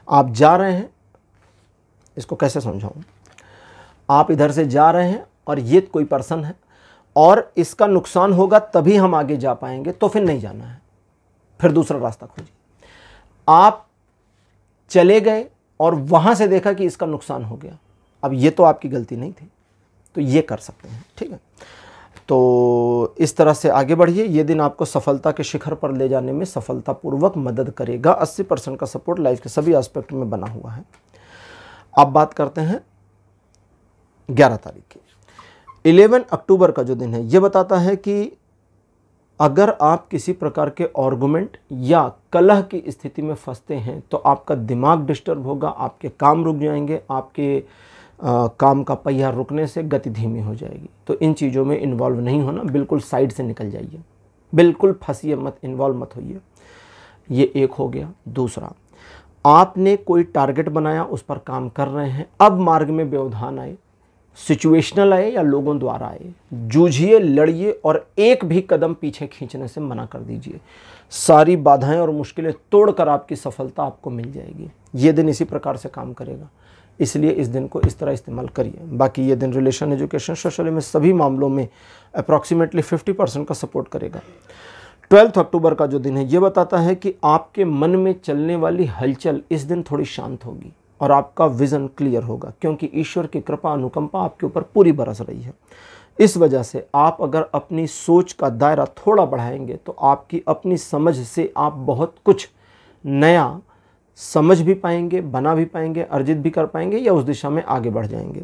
आप जा रहे हैं, इसको कैसे समझाऊं, आप इधर से जा रहे हैं और ये कोई पर्सन है और इसका नुकसान होगा तभी हम आगे जा पाएंगे, तो फिर नहीं जाना है, फिर दूसरा रास्ता खोजिए। आप चले गए और वहां से देखा कि इसका नुकसान हो गया, अब ये तो आपकी गलती नहीं थी, तो ये कर सकते हैं। ठीक है, तो इस तरह से आगे बढ़िए। ये दिन आपको सफलता के शिखर पर ले जाने में सफलतापूर्वक मदद करेगा। 80% का सपोर्ट लाइफ के सभी एस्पेक्ट में बना हुआ है। अब बात करते हैं 11 तारीख की। 11 अक्टूबर का जो दिन है ये बताता है कि अगर आप किसी प्रकार के आर्गुमेंट या कलह की स्थिति में फंसते हैं तो आपका दिमाग डिस्टर्ब होगा, आपके काम रुक जाएंगे, आपके काम का पहिया रुकने से गति धीमी हो जाएगी। तो इन चीज़ों में इन्वॉल्व नहीं होना, बिल्कुल साइड से निकल जाइए, बिल्कुल फंसिए मत, इन्वॉल्व मत होइए। ये एक हो गया। दूसरा, आपने कोई टारगेट बनाया, उस पर काम कर रहे हैं, अब मार्ग में व्यवधान आए, सिचुएशनल आए या लोगों द्वारा आए, जूझिए, लड़िए और एक भी कदम पीछे खींचने से मना कर दीजिए। सारी बाधाएं और मुश्किलें तोड़कर आपकी सफलता आपको मिल जाएगी। ये दिन इसी प्रकार से काम करेगा। इसलिए इस दिन को इस तरह इस्तेमाल करिए। बाकी ये दिन रिलेशन, एजुकेशन, सोशल में सभी मामलों में अप्रॉक्सीमेटली 50% का सपोर्ट करेगा। 12 अक्टूबर का जो दिन है ये बताता है कि आपके मन में चलने वाली हलचल इस दिन थोड़ी शांत होगी और आपका विज़न क्लियर होगा, क्योंकि ईश्वर की कृपा अनुकंपा आपके ऊपर पूरी बरस रही है। इस वजह से आप अगर अपनी सोच का दायरा थोड़ा बढ़ाएंगे तो आपकी अपनी समझ से आप बहुत कुछ नया समझ भी पाएंगे, बना भी पाएंगे, अर्जित भी कर पाएंगे या उस दिशा में आगे बढ़ जाएंगे।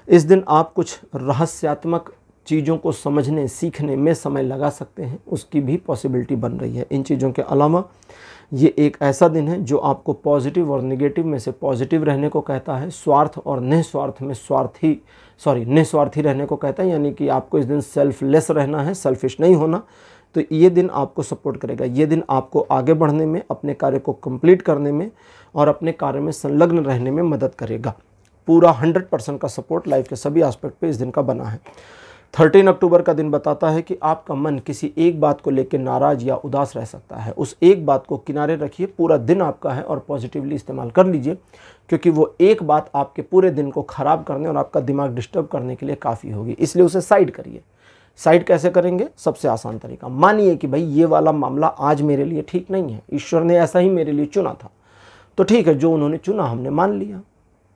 इस दिन आप कुछ रहस्यात्मक चीज़ों को समझने सीखने में समय लगा सकते हैं, उसकी भी पॉसिबिलिटी बन रही है। इन चीज़ों के अलावा ये एक ऐसा दिन है जो आपको पॉजिटिव और नेगेटिव में से पॉजिटिव रहने को कहता है, स्वार्थ और निस्वार्थ में निस्वार्थी रहने को कहता है, यानी कि आपको इस दिन सेल्फलेस रहना है, सेल्फिश नहीं होना। तो ये दिन आपको सपोर्ट करेगा। ये दिन आपको आगे बढ़ने में, अपने कार्य को कंप्लीट करने में और अपने कार्य में संलग्न रहने में मदद करेगा। पूरा 100% का सपोर्ट लाइफ के सभी एस्पेक्ट पे इस दिन का बना है। 13 अक्टूबर का दिन बताता है कि आपका मन किसी एक बात को लेकर नाराज या उदास रह सकता है। उस एक बात को किनारे रखिए, पूरा दिन आपका है और पॉजिटिवली इस्तेमाल कर लीजिए, क्योंकि वो एक बात आपके पूरे दिन को ख़राब करने और आपका दिमाग डिस्टर्ब करने के लिए काफ़ी होगी। इसलिए उसे साइड करिए। साइड कैसे करेंगे? सबसे आसान तरीका, मानिए कि भाई ये वाला मामला आज मेरे लिए ठीक नहीं है, ईश्वर ने ऐसा ही मेरे लिए चुना था, तो ठीक है, जो उन्होंने चुना हमने मान लिया।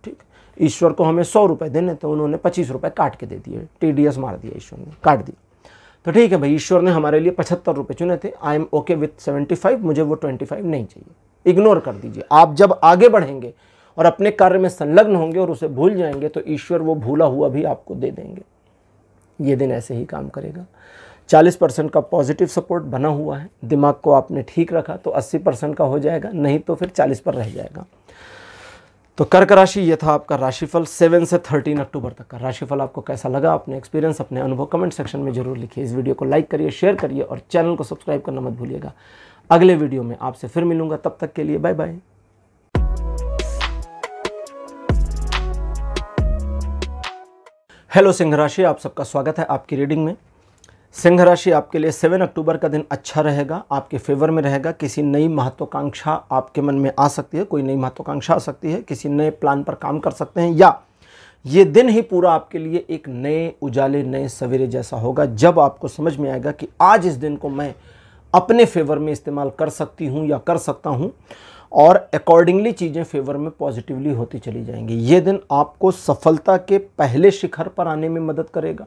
ठीक, ईश्वर को हमें 100 रुपये देने तो उन्होंने 25 रुपये काट के दे दिए, TDS मार दिया, ईश्वर ने काट दिया। तो ठीक है भाई, ईश्वर ने हमारे लिए 75 रुपये चुने थे, आई एम ओके विथ 75, मुझे वो 25 नहीं चाहिए, इग्नोर कर दीजिए। आप जब आगे बढ़ेंगे और अपने कार्य में संलग्न होंगे और उसे भूल जाएंगे तो ईश्वर वो भूला हुआ भी आपको दे देंगे। ये दिन ऐसे ही काम करेगा। 40% का पॉजिटिव सपोर्ट बना हुआ है। दिमाग को आपने ठीक रखा तो 80% का हो जाएगा, नहीं तो फिर 40 पर रह जाएगा। तो कर्क राशि, ये था आपका राशिफल 7 से 13 अक्टूबर तक का राशिफल। आपको कैसा लगा? अपने एक्सपीरियंस, अपने अनुभव कमेंट सेक्शन में जरूर लिखिए। इस वीडियो को लाइक करिए, शेयर करिए और चैनल को सब्सक्राइब करना मत भूलिएगा। अगले वीडियो में आपसे फिर मिलूंगा, तब तक के लिए बाय बाय। हेलो सिंह राशि, आप सबका स्वागत है आपकी रीडिंग में। सिंह राशि, आपके लिए 7 अक्टूबर का दिन अच्छा रहेगा, आपके फेवर में रहेगा। किसी नई महत्वाकांक्षा आपके मन में आ सकती है, कोई नई महत्वाकांक्षा आ सकती है, किसी नए प्लान पर काम कर सकते हैं, या ये दिन ही पूरा आपके लिए एक नए उजाले, नए सवेरे जैसा होगा, जब आपको समझ में आएगा कि आज इस दिन को मैं अपने फेवर में इस्तेमाल कर सकती हूँ या कर सकता हूँ, और अकॉर्डिंगली चीज़ें फेवर में पॉजिटिवली होती चली जाएंगी। ये दिन आपको सफलता के पहले शिखर पर आने में मदद करेगा,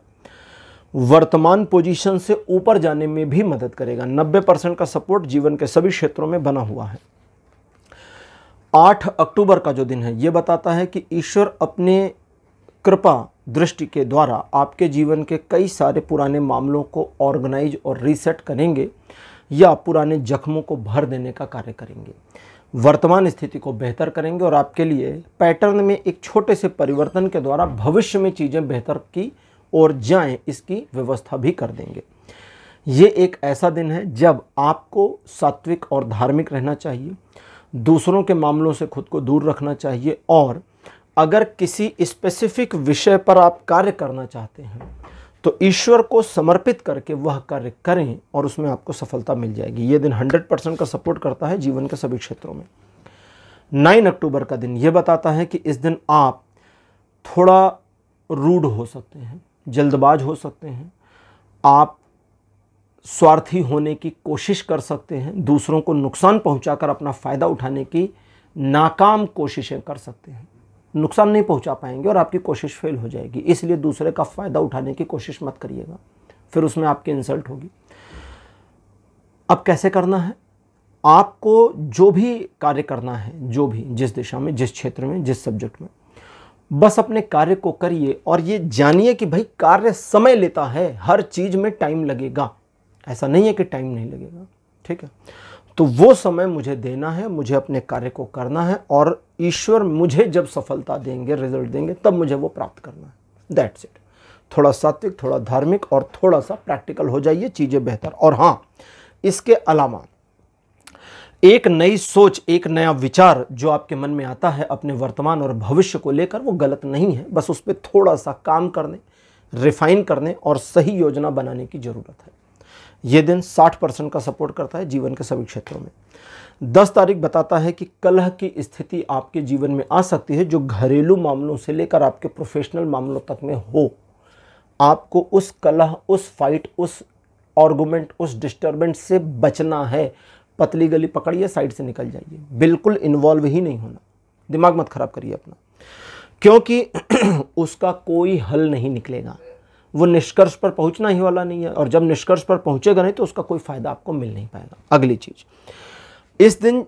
वर्तमान पोजीशन से ऊपर जाने में भी मदद करेगा। 90% का सपोर्ट जीवन के सभी क्षेत्रों में बना हुआ है। 8 अक्टूबर का जो दिन है ये बताता है कि ईश्वर अपने कृपा दृष्टि के द्वारा आपके जीवन के कई सारे पुराने मामलों को ऑर्गेनाइज और रीसेट करेंगे या पुराने जख्मों को भर देने का कार्य करेंगे, वर्तमान स्थिति को बेहतर करेंगे और आपके लिए पैटर्न में एक छोटे से परिवर्तन के द्वारा भविष्य में चीज़ें बेहतर की और जाएं, इसकी व्यवस्था भी कर देंगे। ये एक ऐसा दिन है जब आपको सात्विक और धार्मिक रहना चाहिए, दूसरों के मामलों से खुद को दूर रखना चाहिए, और अगर किसी स्पेसिफिक विषय पर आप कार्य करना चाहते हैं तो ईश्वर को समर्पित करके वह कार्य करें और उसमें आपको सफलता मिल जाएगी। ये दिन 100% का सपोर्ट करता है जीवन के सभी क्षेत्रों में। 9 अक्टूबर का दिन ये बताता है कि इस दिन आप थोड़ा रूड हो सकते हैं, जल्दबाज हो सकते हैं, आप स्वार्थी होने की कोशिश कर सकते हैं, दूसरों को नुकसान पहुंचाकर अपना फ़ायदा उठाने की नाकाम कोशिशें कर सकते हैं। नुकसान नहीं पहुंचा पाएंगे और आपकी कोशिश फेल हो जाएगी, इसलिए दूसरे का फ़ायदा उठाने की कोशिश मत करिएगा, फिर उसमें आपकी इंसल्ट होगी। अब कैसे करना है? आपको जो भी कार्य करना है, जो भी जिस दिशा में, जिस क्षेत्र में, जिस सब्जेक्ट में, बस अपने कार्य को करिए और ये जानिए कि भाई कार्य समय लेता है, हर चीज़ में टाइम लगेगा, ऐसा नहीं है कि टाइम नहीं लगेगा। ठीक है, तो वो समय मुझे देना है, मुझे अपने कार्य को करना है और ईश्वर मुझे जब सफलता देंगे, रिजल्ट देंगे, तब मुझे वो प्राप्त करना है। That's it. थोड़ा सात्विक, थोड़ा धार्मिक और थोड़ा सा प्रैक्टिकल हो जाइए, चीज़ें बेहतर। और हाँ, इसके अलावा एक नई सोच, एक नया विचार जो आपके मन में आता है अपने वर्तमान और भविष्य को लेकर, वो गलत नहीं है, बस उस पर थोड़ा सा काम करने, रिफाइन करने और सही योजना बनाने की ज़रूरत है। ये दिन 60% का सपोर्ट करता है जीवन के सभी क्षेत्रों में। 10 तारीख बताता है कि कलह की स्थिति आपके जीवन में आ सकती है, जो घरेलू मामलों से लेकर आपके प्रोफेशनल मामलों तक में हो। आपको उस कलह, उस फाइट, उस आर्गुमेंट, उस डिस्टर्बेंस से बचना है। पतली गली पकड़िए, साइड से निकल जाइए, बिल्कुल इन्वॉल्व ही नहीं होना। दिमाग मत खराब करिए अपना, क्योंकि उसका कोई हल नहीं निकलेगा। वो निष्कर्ष पर पहुंचना ही वाला नहीं है, और जब निष्कर्ष पर पहुंचेगा नहीं तो उसका कोई फायदा आपको मिल नहीं पाएगा। अगली चीज, इस दिन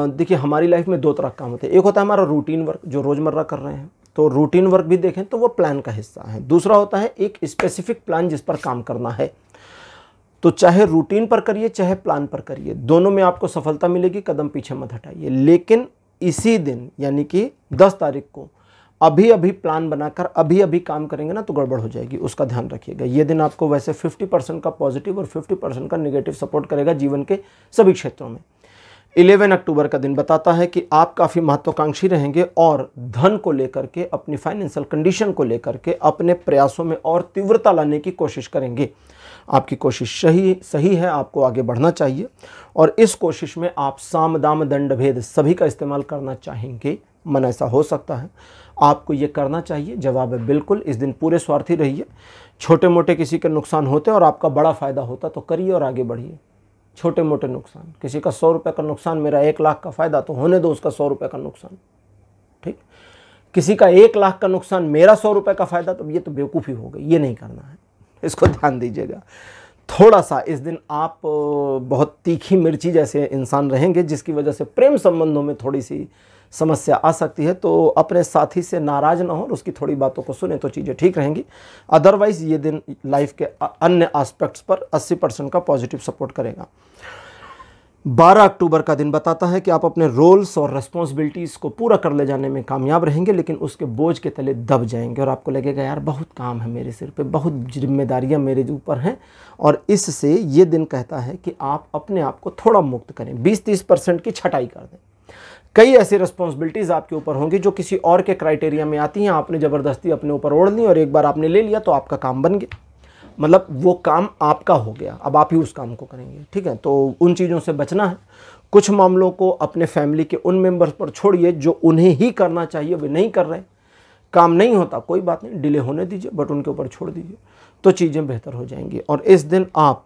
देखिए हमारी लाइफ में 2 तरह का काम होते हैं। एक होता है हमारा रूटीन वर्क, जो रोजमर्रा कर रहे हैं, तो रूटीन वर्क भी देखें तो वो प्लान का हिस्सा है। दूसरा होता है एक स्पेसिफिक प्लान जिस पर काम करना है। तो चाहे रूटीन पर करिए चाहे प्लान पर करिए, दोनों में आपको सफलता मिलेगी, कदम पीछे मत हटाइए। लेकिन इसी दिन यानी कि 10 तारीख को अभी अभी प्लान बनाकर अभी अभी काम करेंगे ना तो गड़बड़ हो जाएगी, उसका ध्यान रखिएगा। ये दिन आपको वैसे 50% का पॉजिटिव और 50% का नेगेटिव सपोर्ट करेगा जीवन के सभी क्षेत्रों में। 11 अक्टूबर का दिन बताता है कि आप काफ़ी महत्वाकांक्षी रहेंगे और धन को लेकर के, अपनी फाइनेंशियल कंडीशन को लेकर के अपने प्रयासों में और तीव्रता लाने की कोशिश करेंगे। आपकी कोशिश सही है, आपको आगे बढ़ना चाहिए, और इस कोशिश में आप साम दाम दंड भेद सभी का इस्तेमाल करना चाहेंगे। मन ऐसा हो सकता है, आपको ये करना चाहिए। जवाब है बिल्कुल। इस दिन पूरे स्वार्थी रहिए। छोटे मोटे किसी के नुकसान होते और आपका बड़ा फ़ायदा होता तो करिए और आगे बढ़िए। छोटे मोटे नुकसान, किसी का 100 रुपये का नुकसान, मेरा 1 लाख का फ़ायदा, तो होने दो उसका 100 रुपये का नुकसान। ठीक, किसी का 1 लाख का नुकसान, मेरा 100 रुपये का फ़ायदा, तो ये तो बेवकूफ़ी हो गई, ये नहीं करना है। इसको ध्यान दीजिएगा। थोड़ा सा इस दिन आप बहुत तीखी मिर्ची जैसे इंसान रहेंगे, जिसकी वजह से प्रेम संबंधों में थोड़ी सी समस्या आ सकती है। तो अपने साथी से नाराज ना हो और उसकी थोड़ी बातों को सुने तो चीज़ें ठीक रहेंगी। अदरवाइज़ ये दिन लाइफ के अन्य एस्पेक्ट्स पर 80% का पॉजिटिव सपोर्ट करेगा। 12 अक्टूबर का दिन बताता है कि आप अपने रोल्स और रिस्पॉन्सिबिलिटीज़ को पूरा कर ले जाने में कामयाब रहेंगे, लेकिन उसके बोझ के तले दब जाएंगे और आपको लगेगा यार बहुत काम है मेरे सिर पे, बहुत जिम्मेदारियां मेरे ऊपर हैं। और इससे ये दिन कहता है कि आप अपने आप को थोड़ा मुक्त करें, 20-30% की छटाई कर दें। कई ऐसी रिस्पॉन्सिबिलिटीज़ आपके ऊपर होंगी जो किसी और के क्राइटेरिया में आती हैं, आपने ज़बरदस्ती अपने ऊपर ओढ़ ली और एक बार आपने ले लिया तो आपका काम बन गया, मतलब वो काम आपका हो गया, अब आप ही उस काम को करेंगे। ठीक है, तो उन चीज़ों से बचना है। कुछ मामलों को अपने फैमिली के उन मेंबर्स पर छोड़िए जो उन्हें ही करना चाहिए वे नहीं कर रहे। काम नहीं होता कोई बात नहीं, डिले होने दीजिए, बट उनके ऊपर छोड़ दीजिए तो चीज़ें बेहतर हो जाएंगी। और इस दिन आप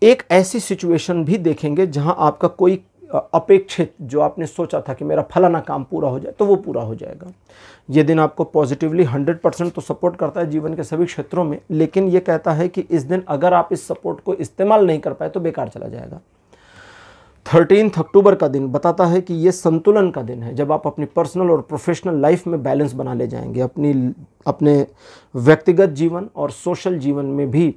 एक ऐसी सिचुएशन भी देखेंगे जहां आपका कोई अपेक्षित, जो आपने सोचा था कि मेरा फलाना काम पूरा हो जाए, तो वो पूरा हो जाएगा। ये दिन आपको पॉजिटिवली 100% तो सपोर्ट करता है जीवन के सभी क्षेत्रों में, लेकिन ये कहता है कि इस दिन अगर आप इस सपोर्ट को इस्तेमाल नहीं कर पाए तो बेकार चला जाएगा। 13 अक्टूबर का दिन बताता है कि ये संतुलन का दिन है, जब आप अपनी पर्सनल और प्रोफेशनल लाइफ में बैलेंस बना ले जाएंगे। अपने व्यक्तिगत जीवन और सोशल जीवन में भी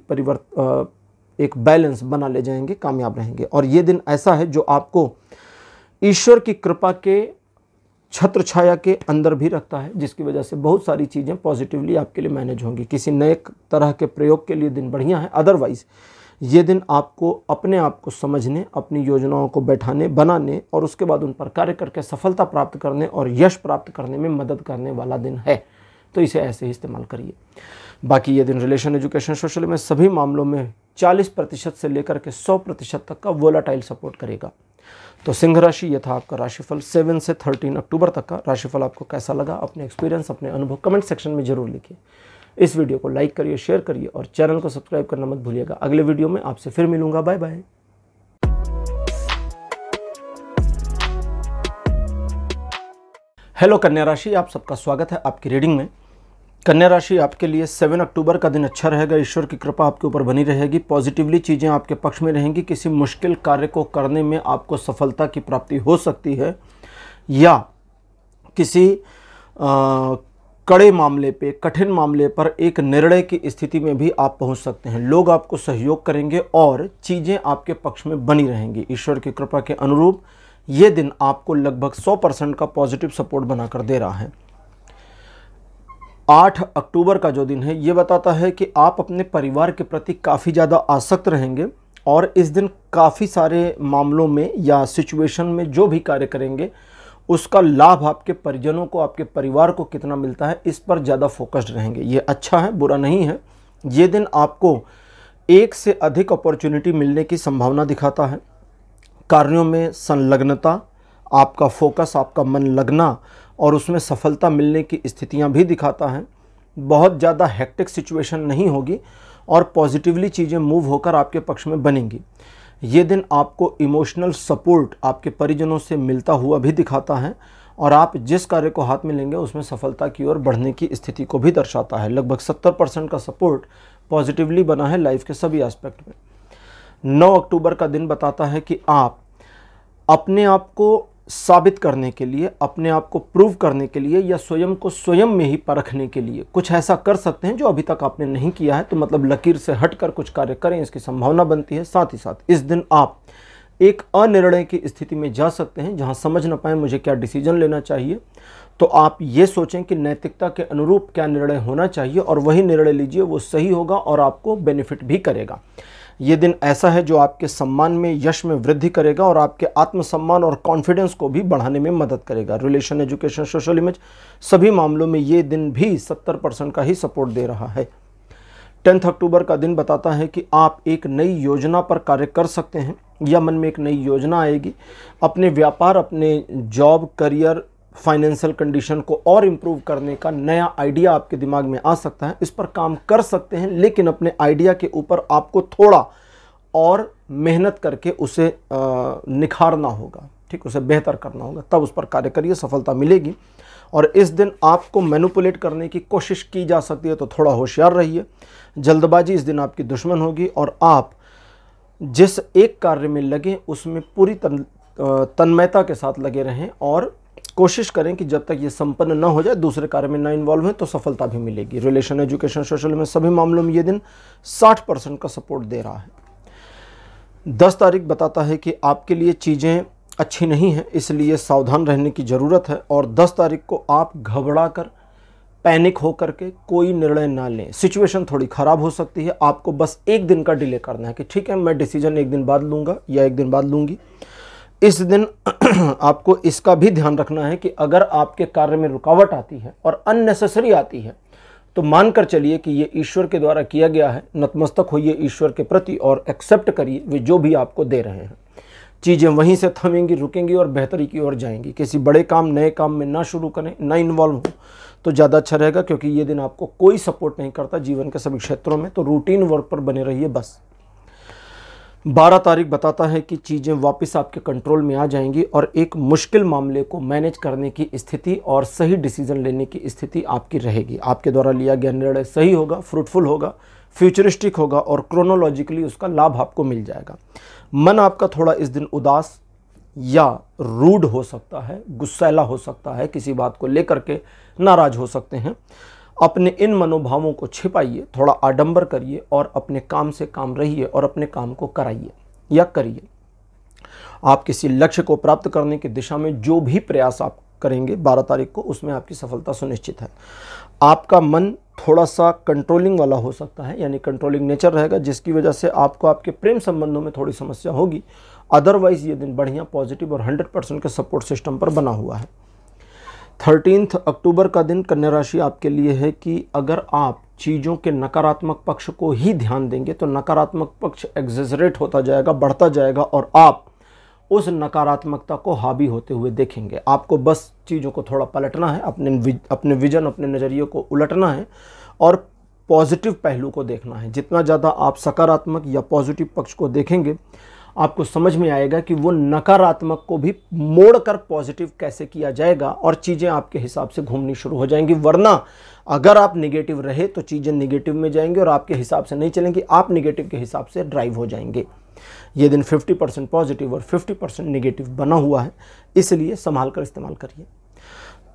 एक बैलेंस बना ले जाएंगे, कामयाब रहेंगे। और ये दिन ऐसा है जो आपको ईश्वर की कृपा के छत्र छाया के अंदर भी रखता है, जिसकी वजह से बहुत सारी चीज़ें पॉजिटिवली आपके लिए मैनेज होंगी। किसी नए तरह के प्रयोग के लिए दिन बढ़िया है। अदरवाइज़ ये दिन आपको अपने आप को समझने, अपनी योजनाओं को बैठाने, बनाने और उसके बाद उन पर कार्य करके सफलता प्राप्त करने और यश प्राप्त करने में मदद करने वाला दिन है। तो इसे ऐसे ही इस्तेमाल करिए। बाकी ये दिन रिलेशन, एजुकेशन, सोशल में सभी मामलों में 40% से लेकर के 100% तक का वोलाटाइल सपोर्ट करेगा। तो सिंह राशि, ये था आपका राशिफल 7 से 13 अक्टूबर तक का। राशिफल आपको कैसा लगा, अपने एक्सपीरियंस, अपने अनुभव कमेंट सेक्शन में जरूर लिखिए। इस वीडियो को लाइक करिए, शेयर करिए और चैनल को सब्सक्राइब करना मत भूलिएगा। अगले वीडियो में आपसे फिर मिलूंगा। Bye bye. हेलो कन्या राशि, आप सबका स्वागत है आपकी रीडिंग में। कन्या राशि, आपके लिए 7 अक्टूबर का दिन अच्छा रहेगा। ईश्वर की कृपा आपके ऊपर बनी रहेगी। पॉजिटिवली चीज़ें आपके पक्ष में रहेंगी। किसी मुश्किल कार्य को करने में आपको सफलता की प्राप्ति हो सकती है, या किसी कड़े मामले पे, कठिन मामले पर एक निर्णय की स्थिति में भी आप पहुंच सकते हैं। लोग आपको सहयोग करेंगे और चीज़ें आपके पक्ष में बनी रहेंगी। ईश्वर की कृपा के अनुरूप ये दिन आपको लगभग 100% का पॉजिटिव सपोर्ट बनाकर दे रहा है। 8 अक्टूबर का जो दिन है ये बताता है कि आप अपने परिवार के प्रति काफ़ी ज़्यादा आसक्त रहेंगे और इस दिन काफ़ी सारे मामलों में या सिचुएशन में जो भी कार्य करेंगे उसका लाभ आपके परिजनों को, आपके परिवार को कितना मिलता है, इस पर ज़्यादा फोकस्ड रहेंगे। ये अच्छा है, बुरा नहीं है, ये दिन आपको एक से अधिक अपॉर्चुनिटी मिलने की संभावना दिखाता है। कार्यों में संलग्नता, आपका फोकस, आपका मन लगना और उसमें सफलता मिलने की स्थितियां भी दिखाता है। बहुत ज़्यादा हेक्टिक सिचुएशन नहीं होगी और पॉजिटिवली चीज़ें मूव होकर आपके पक्ष में बनेंगी। ये दिन आपको इमोशनल सपोर्ट आपके परिजनों से मिलता हुआ भी दिखाता है और आप जिस कार्य को हाथ में लेंगे उसमें सफलता की ओर बढ़ने की स्थिति को भी दर्शाता है। लगभग 70% का सपोर्ट पॉजिटिवली बना है लाइफ के सभी एस्पेक्ट में। 9 अक्टूबर का दिन बताता है कि आप अपने आप को साबित करने के लिए, अपने आप को प्रूव करने के लिए या स्वयं को स्वयं में ही परखने के लिए कुछ ऐसा कर सकते हैं जो अभी तक आपने नहीं किया है। तो मतलब लकीर से हटकर कुछ कार्य करें, इसकी संभावना बनती है। साथ ही साथ इस दिन आप एक अनिर्णय की स्थिति में जा सकते हैं, जहां समझ न पाए मुझे क्या डिसीजन लेना चाहिए। तो आप ये सोचें कि नैतिकता के अनुरूप क्या निर्णय होना चाहिए और वही निर्णय लीजिए, वो सही होगा और आपको बेनिफिट भी करेगा। ये दिन ऐसा है जो आपके सम्मान में, यश में वृद्धि करेगा और आपके आत्मसम्मान और कॉन्फिडेंस को भी बढ़ाने में मदद करेगा। रिलेशन, एजुकेशन, सोशल इमेज, सभी मामलों में ये दिन भी 70% का ही सपोर्ट दे रहा है। 10 अक्टूबर का दिन बताता है कि आप एक नई योजना पर कार्य कर सकते हैं या मन में एक नई योजना आएगी। अपने व्यापार, अपने जॉब, करियर, फाइनेंशियल कंडीशन को और इम्प्रूव करने का नया आइडिया आपके दिमाग में आ सकता है। इस पर काम कर सकते हैं, लेकिन अपने आइडिया के ऊपर आपको थोड़ा और मेहनत करके उसे निखारना होगा, ठीक, उसे बेहतर करना होगा, तब उस पर कार्य करिए, सफलता मिलेगी। और इस दिन आपको मैनिपुलेट करने की कोशिश की जा सकती है, तो थोड़ा होशियार रहिए। जल्दबाजी इस दिन आपकी दुश्मन होगी और आप जिस एक कार्य में लगे उसमें पूरी तन्मयता के साथ लगे रहें और कोशिश करें कि जब तक ये संपन्न न हो जाए, दूसरे कार्य में ना इन्वॉल्व हैं, तो सफलता भी मिलेगी। रिलेशन, एजुकेशन, सोशल में सभी मामलों में ये दिन 60% का सपोर्ट दे रहा है। 10 तारीख बताता है कि आपके लिए चीज़ें अच्छी नहीं हैं, इसलिए सावधान रहने की ज़रूरत है। और 10 तारीख को आप घबरा कर, पैनिक होकर के कोई निर्णय ना लें। सिचुएशन थोड़ी ख़राब हो सकती है, आपको बस एक दिन का डिले करना है कि ठीक है, मैं डिसीजन एक दिन बाद लूँगा या एक दिन बाद लूँगी। इस दिन आपको इसका भी ध्यान रखना है कि अगर आपके कार्य में रुकावट आती है और अननेसेसरी आती है, तो मानकर चलिए कि ये ईश्वर के द्वारा किया गया है। नतमस्तक होइए ईश्वर के प्रति और एक्सेप्ट करिए वे जो भी आपको दे रहे हैं। चीज़ें वहीं से थमेंगी, रुकेंगी और बेहतरी की ओर जाएंगी। किसी बड़े काम, नए काम में ना शुरू करें, ना इन्वॉल्व हो तो ज़्यादा अच्छा रहेगा, क्योंकि ये दिन आपको कोई सपोर्ट नहीं करता जीवन के सभी क्षेत्रों में। तो रूटीन वर्क पर बने रहिए बस। 12 तारीख बताता है कि चीज़ें वापस आपके कंट्रोल में आ जाएंगी और एक मुश्किल मामले को मैनेज करने की स्थिति और सही डिसीजन लेने की स्थिति आपकी रहेगी। आपके द्वारा लिया गया निर्णय सही होगा, फ्रूटफुल होगा, फ्यूचरिस्टिक होगा और क्रोनोलॉजिकली उसका लाभ आपको मिल जाएगा। मन आपका थोड़ा इस दिन उदास या रूड हो सकता है, गुस्सैला हो सकता है, किसी बात को लेकर के नाराज हो सकते हैं। अपने इन मनोभावों को छिपाइए, थोड़ा आडंबर करिए और अपने काम से काम रहिए और अपने काम को कराइए या करिए। आप किसी लक्ष्य को प्राप्त करने की दिशा में जो भी प्रयास आप करेंगे 12 तारीख को, उसमें आपकी सफलता सुनिश्चित है। आपका मन थोड़ा सा कंट्रोलिंग वाला हो सकता है, यानी कंट्रोलिंग नेचर रहेगा, जिसकी वजह से आपको आपके प्रेम संबंधों में थोड़ी समस्या होगी। अदरवाइज ये दिन बढ़िया, पॉजिटिव और 100% के सपोर्ट सिस्टम पर बना हुआ है। 13 अक्टूबर का दिन कन्या राशि आपके लिए है कि अगर आप चीज़ों के नकारात्मक पक्ष को ही ध्यान देंगे तो नकारात्मक पक्ष एग्जेजरेट होता जाएगा, बढ़ता जाएगा और आप उस नकारात्मकता को हावी होते हुए देखेंगे। आपको बस चीज़ों को थोड़ा पलटना है, अपने विजन, अपने नज़रिए को उलटना है और पॉजिटिव पहलू को देखना है। जितना ज़्यादा आप सकारात्मक या पॉजिटिव पक्ष को देखेंगे, आपको समझ में आएगा कि वो नकारात्मक को भी मोड़कर पॉजिटिव कैसे किया जाएगा और चीज़ें आपके हिसाब से घूमनी शुरू हो जाएंगी। वरना अगर आप नेगेटिव रहे तो चीज़ें नेगेटिव में जाएंगी और आपके हिसाब से नहीं चलेंगी, आप नेगेटिव के हिसाब से ड्राइव हो जाएंगे। ये दिन 50% पॉजिटिव और 50% नेगेटिव बना हुआ है, इसलिए संभाल कर इस्तेमाल करिए।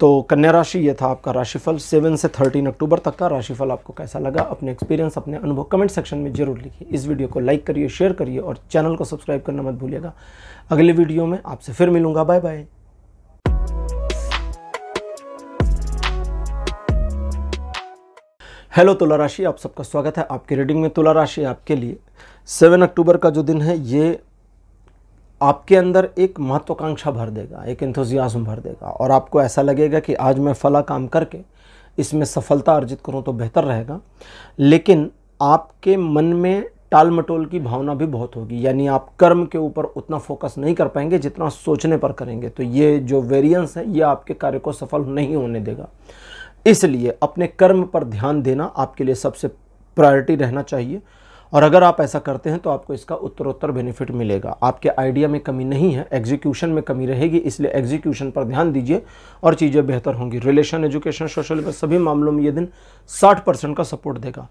तो कन्या राशि, ये था आपका राशिफल 7 से 13 अक्टूबर तक का। राशिफल आपको कैसा लगा, अपने एक्सपीरियंस, अपने अनुभव कमेंट सेक्शन में जरूर लिखिए। इस वीडियो को लाइक करिए, शेयर करिए और चैनल को सब्सक्राइब करना मत भूलिएगा। अगले वीडियो में आपसे फिर मिलूंगा। Bye bye. हेलो तुला राशि, आप सबका स्वागत है आपकी रीडिंग में। तुला राशि आपके लिए 7 अक्टूबर का जो दिन है, ये आपके अंदर एक महत्वाकांक्षा भर देगा, एक एंथुजियाज्म भर देगा और आपको ऐसा लगेगा कि आज मैं फला काम करके इसमें सफलता अर्जित करूं तो बेहतर रहेगा। लेकिन आपके मन में टाल मटोल की भावना भी बहुत होगी, यानी आप कर्म के ऊपर उतना फोकस नहीं कर पाएंगे जितना सोचने पर करेंगे। तो ये जो वेरिएंस है ये आपके कार्य को सफल नहीं होने देगा। इसलिए अपने कर्म पर ध्यान देना आपके लिए सबसे प्रायोरिटी रहना चाहिए, और अगर आप ऐसा करते हैं तो आपको इसका उत्तरोत्तर बेनिफिट मिलेगा। आपके आइडिया में कमी नहीं है, एग्जीक्यूशन में कमी रहेगी, इसलिए एग्जीक्यूशन पर ध्यान दीजिए और चीज़ें बेहतर होंगी। रिलेशन, एजुकेशन, सोशल में सभी मामलों में ये दिन 60% का सपोर्ट देगा।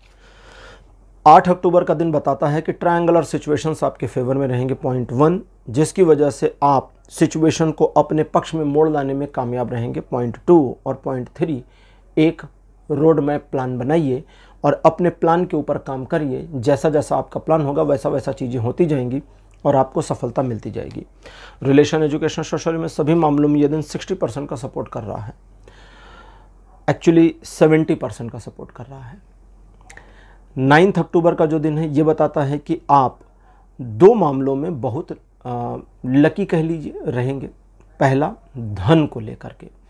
8 अक्टूबर का दिन बताता है कि ट्रायंगुलर सिचुएशंस आपके फेवर में रहेंगे, पॉइंट 1, जिसकी वजह से आप सिचुएशन को अपने पक्ष में मोड़ लाने में कामयाब रहेंगे, पॉइंट 2 और पॉइंट 3। एक रोड मैप प्लान बनाइए और अपने प्लान के ऊपर काम करिए। जैसा जैसा आपका प्लान होगा वैसा वैसा चीज़ें होती जाएंगी और आपको सफलता मिलती जाएगी। रिलेशन, एजुकेशन, सोशल में सभी मामलों में यह दिन 60% का सपोर्ट कर रहा है, एक्चुअली 70% का सपोर्ट कर रहा है। 9 अक्टूबर का जो दिन है ये बताता है कि आप 2 मामलों में बहुत लकी कह लीजिए रहेंगे। पहला, धन को लेकर के।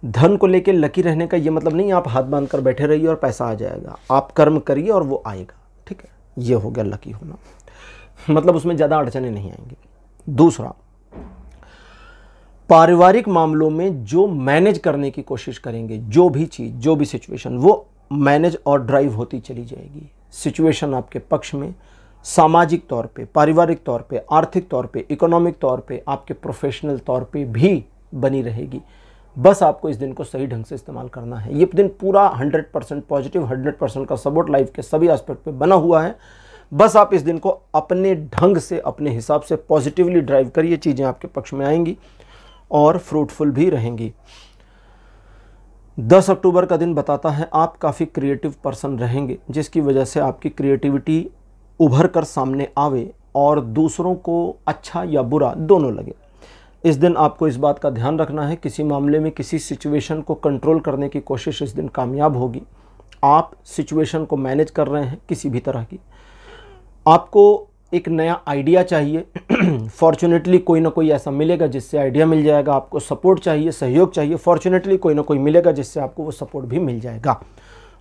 धन को लेकर लकी रहने का ये मतलब नहीं आप हाथ बांध कर बैठे रहिए और पैसा आ जाएगा। आप कर्म करिए और वो आएगा, ठीक है, ये हो गया लकी होना, मतलब उसमें ज़्यादा अड़चने नहीं आएंगी। दूसरा, पारिवारिक मामलों में जो मैनेज करने की कोशिश करेंगे, जो भी चीज़, जो भी सिचुएशन, वो मैनेज और ड्राइव होती चली जाएगी। सिचुएशन आपके पक्ष में सामाजिक तौर पे, पारिवारिक तौर पे, आर्थिक तौर पे, इकोनॉमिक तौर पे, आपके प्रोफेशनल तौर पे भी बनी रहेगी। बस आपको इस दिन को सही ढंग से इस्तेमाल करना है। ये दिन पूरा 100% पॉजिटिव, 100% का सपोर्ट लाइफ के सभी एस्पेक्ट पे बना हुआ है। बस आप इस दिन को अपने ढंग से, अपने हिसाब से पॉजिटिवली ड्राइव करिए, चीज़ें आपके पक्ष में आएंगी और फ्रूटफुल भी रहेंगी। 10 अक्टूबर का दिन बताता है आप काफ़ी क्रिएटिव पर्सन रहेंगे, जिसकी वजह से आपकी क्रिएटिविटी उभर कर सामने आवे और दूसरों को अच्छा या बुरा दोनों लगे। इस दिन आपको इस बात का ध्यान रखना है, किसी मामले में किसी सिचुएशन को कंट्रोल करने की कोशिश इस दिन कामयाब होगी। आप सिचुएशन को मैनेज कर रहे हैं किसी भी तरह की, आपको एक नया आइडिया चाहिए, फॉर्चुनेटली कोई ना कोई ऐसा मिलेगा जिससे आइडिया मिल जाएगा। आपको सपोर्ट चाहिए, सहयोग चाहिए, फॉर्चुनेटली कोई ना कोई मिलेगा जिससे आपको वो सपोर्ट भी मिल जाएगा।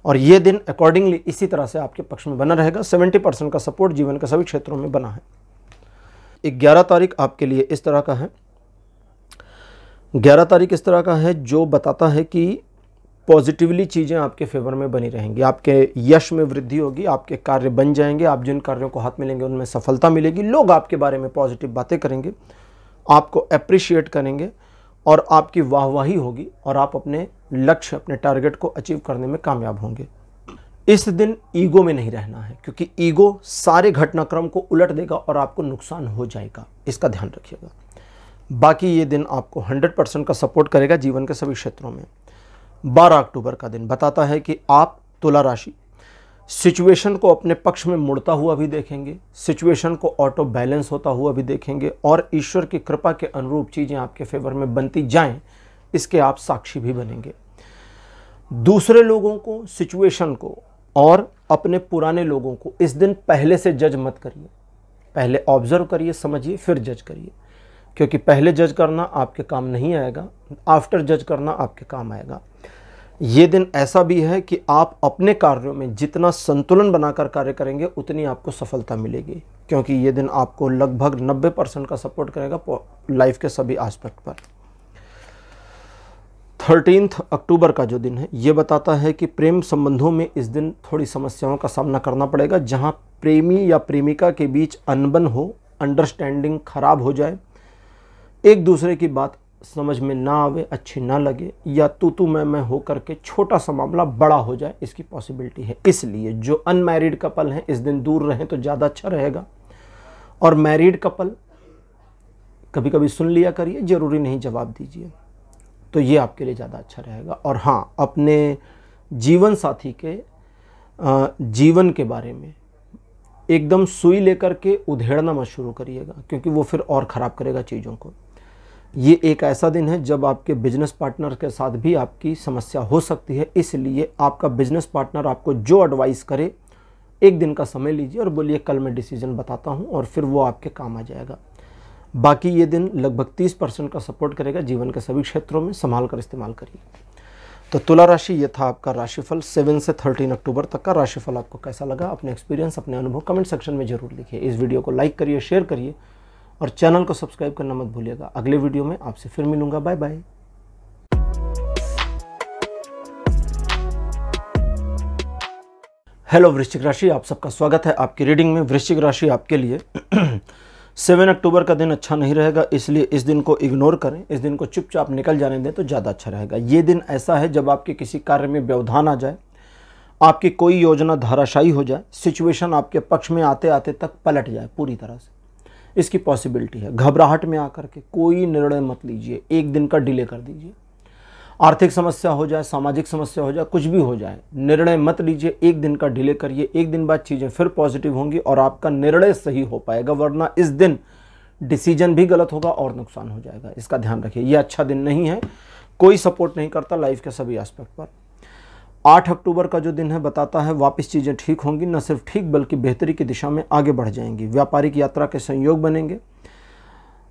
और ये दिन अकॉर्डिंगली इसी तरह से आपके पक्ष में बना रहेगा। 70% का सपोर्ट जीवन के सभी क्षेत्रों में बना है। 11 तारीख आपके लिए इस तरह का है, 11 तारीख इस तरह का है जो बताता है कि पॉजिटिवली चीज़ें आपके फेवर में बनी रहेंगी, आपके यश में वृद्धि होगी, आपके कार्य बन जाएंगे, आप जिन कार्यों को हाथ मिलेंगे उनमें सफलता मिलेगी, लोग आपके बारे में पॉजिटिव बातें करेंगे, आपको अप्रिशिएट करेंगे और आपकी वाहवाही होगी और आप अपने लक्ष्य, अपने टारगेट को अचीव करने में कामयाब होंगे। इस दिन ईगो में नहीं रहना है, क्योंकि ईगो सारे घटनाक्रम को उलट देगा और आपको नुकसान हो जाएगा, इसका ध्यान रखिएगा। बाकी ये दिन आपको 100% का सपोर्ट करेगा जीवन के सभी क्षेत्रों में। 12 अक्टूबर का दिन बताता है कि आप तुला राशि सिचुएशन को अपने पक्ष में मुड़ता हुआ भी देखेंगे, सिचुएशन को ऑटो बैलेंस होता हुआ भी देखेंगे और ईश्वर की कृपा के अनुरूप चीज़ें आपके फेवर में बनती जाएं, इसके आप साक्षी भी बनेंगे। दूसरे लोगों को, सिचुएशन को और अपने पुराने लोगों को इस दिन पहले से जज मत करिए, पहले ऑब्जर्व करिए, समझिए, फिर जज करिए, क्योंकि पहले जज करना आपके काम नहीं आएगा, आफ्टर जज करना आपके काम आएगा। ये दिन ऐसा भी है कि आप अपने कार्यों में जितना संतुलन बनाकर कार्य करेंगे उतनी आपको सफलता मिलेगी, क्योंकि ये दिन आपको लगभग 90% का सपोर्ट करेगा लाइफ के सभी एस्पेक्ट पर। 13 अक्टूबर का जो दिन है ये बताता है कि प्रेम संबंधों में इस दिन थोड़ी समस्याओं का सामना करना पड़ेगा, जहां प्रेमी या प्रेमिका के बीच अनबन हो, अंडरस्टैंडिंग खराब हो जाए, एक दूसरे की बात समझ में ना आवे, अच्छी ना लगे, या तू मैं हो करके छोटा सा मामला बड़ा हो जाए, इसकी पॉसिबिलिटी है। इसलिए जो अनमैरिड कपल हैं इस दिन दूर रहें तो ज़्यादा अच्छा रहेगा, और मैरिड कपल कभी कभी सुन लिया करिए, ज़रूरी नहीं जवाब दीजिए, तो ये आपके लिए ज़्यादा अच्छा रहेगा। और हाँ, अपने जीवन साथी के जीवन के बारे में एकदम सुई लेकर के उधेड़ना मत शुरू करिएगा, क्योंकि वो फिर और ख़राब करेगा चीज़ों को। ये एक ऐसा दिन है जब आपके बिजनेस पार्टनर के साथ भी आपकी समस्या हो सकती है, इसलिए आपका बिजनेस पार्टनर आपको जो एडवाइस करे, एक दिन का समय लीजिए और बोलिए कल मैं डिसीजन बताता हूँ, और फिर वो आपके काम आ जाएगा। बाकी ये दिन लगभग 30% का सपोर्ट करेगा जीवन के सभी क्षेत्रों में, संभाल कर इस्तेमाल करिए। तो तुला राशि, ये था आपका राशिफल 7 से 13 अक्टूबर तक का राशिफल। आपको कैसा लगा? अपने एक्सपीरियंस, अपने अनुभव कमेंट सेक्शन में जरूर लिखिए। इस वीडियो को लाइक करिए, शेयर करिए और चैनल को सब्सक्राइब करना मत भूलिएगा। अगले वीडियो में आपसे फिर मिलूंगा। Bye bye. हेलो वृश्चिक राशि, आप सबका स्वागत है आपकी रीडिंग में। वृश्चिक राशि आपके लिए 7 अक्टूबर का दिन अच्छा नहीं रहेगा, इसलिए इस दिन को इग्नोर करें, इस दिन को चुपचाप निकल जाने दें तो ज़्यादा अच्छा रहेगा। ये दिन ऐसा है जब आपके किसी कार्य में व्यवधान आ जाए, आपकी कोई योजना धाराशायी हो जाए, सिचुएशन आपके पक्ष में आते आते तक पलट जाए पूरी तरह से, इसकी पॉसिबिलिटी है। घबराहट में आकर के कोई निर्णय मत लीजिए, एक दिन का डिले कर दीजिए। आर्थिक समस्या हो जाए, सामाजिक समस्या हो जाए, कुछ भी हो जाए, निर्णय मत लीजिए, एक दिन का डिले करिए। एक दिन बाद चीज़ें फिर पॉजिटिव होंगी और आपका निर्णय सही हो पाएगा, वरना इस दिन डिसीजन भी गलत होगा और नुकसान हो जाएगा। इसका ध्यान रखिए, यह अच्छा दिन नहीं है, कोई सपोर्ट नहीं करता लाइफ के सभी एस्पेक्ट पर। 8 अक्टूबर का जो दिन है बताता है वापस चीज़ें ठीक होंगी, न सिर्फ ठीक बल्कि बेहतरी की दिशा में आगे बढ़ जाएंगी। व्यापारिक यात्रा के संयोग बनेंगे,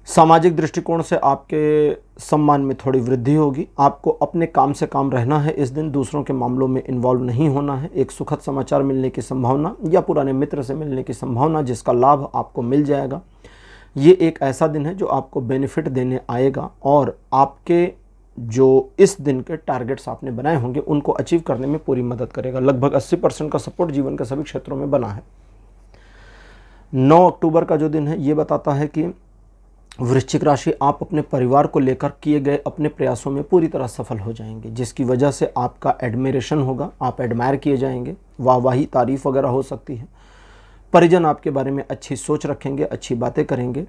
सामाजिक दृष्टिकोण से आपके सम्मान में थोड़ी वृद्धि होगी। आपको अपने काम से काम रहना है इस दिन, दूसरों के मामलों में इन्वॉल्व नहीं होना है। एक सुखद समाचार मिलने की संभावना या पुराने मित्र से मिलने की संभावना, जिसका लाभ आपको मिल जाएगा। ये एक ऐसा दिन है जो आपको बेनिफिट देने आएगा और आपके जो इस दिन के टारगेट्स आपने बनाए होंगे उनको अचीव करने में पूरी मदद करेगा। लगभग 80% का सपोर्ट जीवन के सभी क्षेत्रों में बना है। 9 अक्टूबर का जो दिन है ये बताता है कि वृश्चिक राशि, आप अपने परिवार को लेकर किए गए अपने प्रयासों में पूरी तरह सफल हो जाएंगे, जिसकी वजह से आपका एडमिरेशन होगा, आप एडमायर किए जाएंगे, वाहवाही तारीफ वगैरह हो सकती है। परिजन आपके बारे में अच्छी सोच रखेंगे, अच्छी बातें करेंगे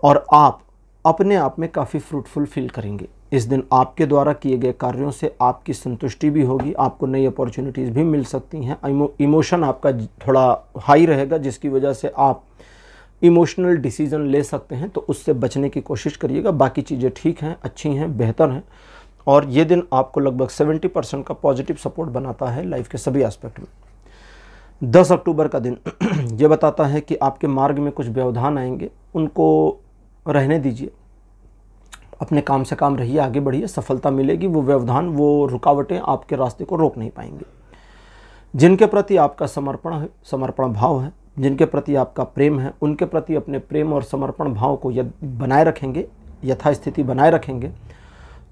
और आप अपने आप में काफ़ी फ्रूटफुल फील करेंगे। इस दिन आपके द्वारा किए गए कार्यों से आपकी संतुष्टि भी होगी, आपको नई अपॉर्चुनिटीज़ भी मिल सकती हैं। इमोशन आपका थोड़ा हाई रहेगा, जिसकी वजह से आप इमोशनल डिसीजन ले सकते हैं, तो उससे बचने की कोशिश करिएगा। बाकी चीज़ें ठीक हैं, अच्छी हैं, बेहतर हैं और ये दिन आपको लगभग 70% का पॉजिटिव सपोर्ट बनाता है लाइफ के सभी एस्पेक्ट में। 10 अक्टूबर का दिन ये बताता है कि आपके मार्ग में कुछ व्यवधान आएंगे, उनको रहने दीजिए, अपने काम से काम रहिए, आगे बढ़िए, सफलता मिलेगी। वो व्यवधान, वो रुकावटें आपके रास्ते को रोक नहीं पाएंगे। जिनके प्रति आपका समर्पण भाव है, जिनके प्रति आपका प्रेम है, उनके प्रति अपने प्रेम और समर्पण भाव को बनाए रखेंगे, यथास्थिति बनाए रखेंगे,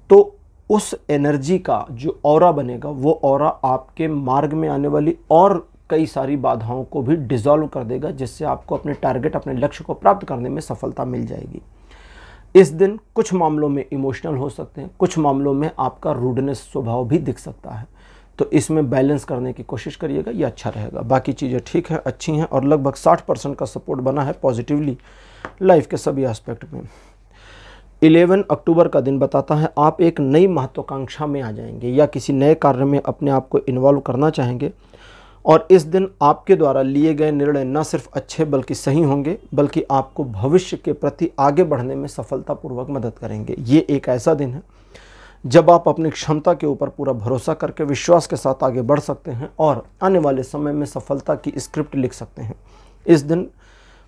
तो उस एनर्जी का जो ऑरा बनेगा, वो ऑरा आपके मार्ग में आने वाली और कई सारी बाधाओं को भी डिसॉल्व कर देगा, जिससे आपको अपने टारगेट, अपने लक्ष्य को प्राप्त करने में सफलता मिल जाएगी। इस दिन कुछ मामलों में इमोशनल हो सकते हैं, कुछ मामलों में आपका रूडनेस स्वभाव भी दिख सकता है, तो इसमें बैलेंस करने की कोशिश करिएगा, ये अच्छा रहेगा। बाकी चीज़ें ठीक हैं, अच्छी हैं और लगभग 60% का सपोर्ट बना है पॉजिटिवली लाइफ के सभी एस्पेक्ट में। 11 अक्टूबर का दिन बताता है आप एक नई महत्वाकांक्षा में आ जाएंगे या किसी नए कार्य में अपने आप को इन्वॉल्व करना चाहेंगे और इस दिन आपके द्वारा लिए गए निर्णय न सिर्फ अच्छे बल्कि सही होंगे, बल्कि आपको भविष्य के प्रति आगे बढ़ने में सफलतापूर्वक मदद करेंगे। ये एक ऐसा दिन है जब आप अपनी क्षमता के ऊपर पूरा भरोसा करके विश्वास के साथ आगे बढ़ सकते हैं और आने वाले समय में सफलता की स्क्रिप्ट लिख सकते हैं। इस दिन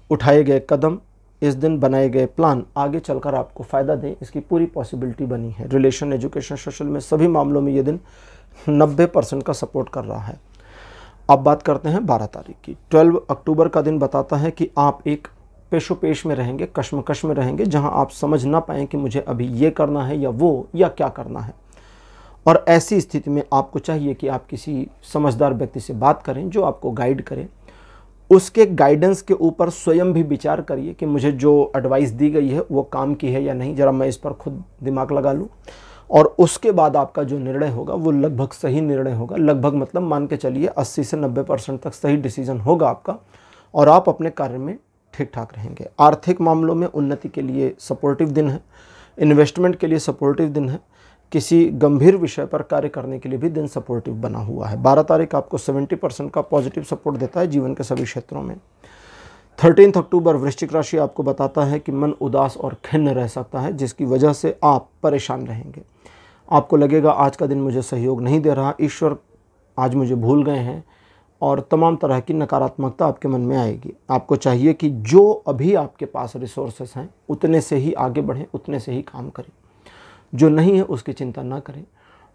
उठाए गए कदम, इस दिन बनाए गए प्लान आगे चलकर आपको फ़ायदा दें, इसकी पूरी पॉसिबिलिटी बनी है। रिलेशन, एजुकेशन, सोशल में सभी मामलों में ये दिन 90% का सपोर्ट कर रहा है। अब बात करते हैं 12 तारीख की। 12 अक्टूबर का दिन बताता है कि आप एक पेशोपेश में रहेंगे, कश्मकश में रहेंगे, जहां आप समझ ना पाएँ कि मुझे अभी ये करना है या वो, या क्या करना है। और ऐसी स्थिति में आपको चाहिए कि आप किसी समझदार व्यक्ति से बात करें जो आपको गाइड करे। उसके गाइडेंस के ऊपर स्वयं भी विचार करिए कि मुझे जो एडवाइस दी गई है वो काम की है या नहीं, ज़रा मैं इस पर खुद दिमाग लगा लूँ। और उसके बाद आपका जो निर्णय होगा वो लगभग सही निर्णय होगा। लगभग मतलब मान के चलिए 80 से 90% तक सही डिसीजन होगा आपका और आप अपने कार्य में ठीक ठाक रहेंगे। आर्थिक मामलों में उन्नति के लिए सपोर्टिव दिन है, इन्वेस्टमेंट के लिए सपोर्टिव दिन है, किसी गंभीर विषय पर कार्य करने के लिए भी दिन सपोर्टिव बना हुआ है। 12 तारीख आपको 70% का पॉजिटिव सपोर्ट देता है जीवन के सभी क्षेत्रों में। 13 अक्टूबर वृश्चिक राशि आपको बताता है कि मन उदास और खिन्न रह सकता है, जिसकी वजह से आप परेशान रहेंगे। आपको लगेगा आज का दिन मुझे सहयोग नहीं दे रहा, ईश्वर आज मुझे भूल गए हैं और तमाम तरह की नकारात्मकता आपके मन में आएगी। आपको चाहिए कि जो अभी आपके पास रिसोर्सेस हैं उतने से ही आगे बढ़ें, उतने से ही काम करें। जो नहीं है उसकी चिंता ना करें।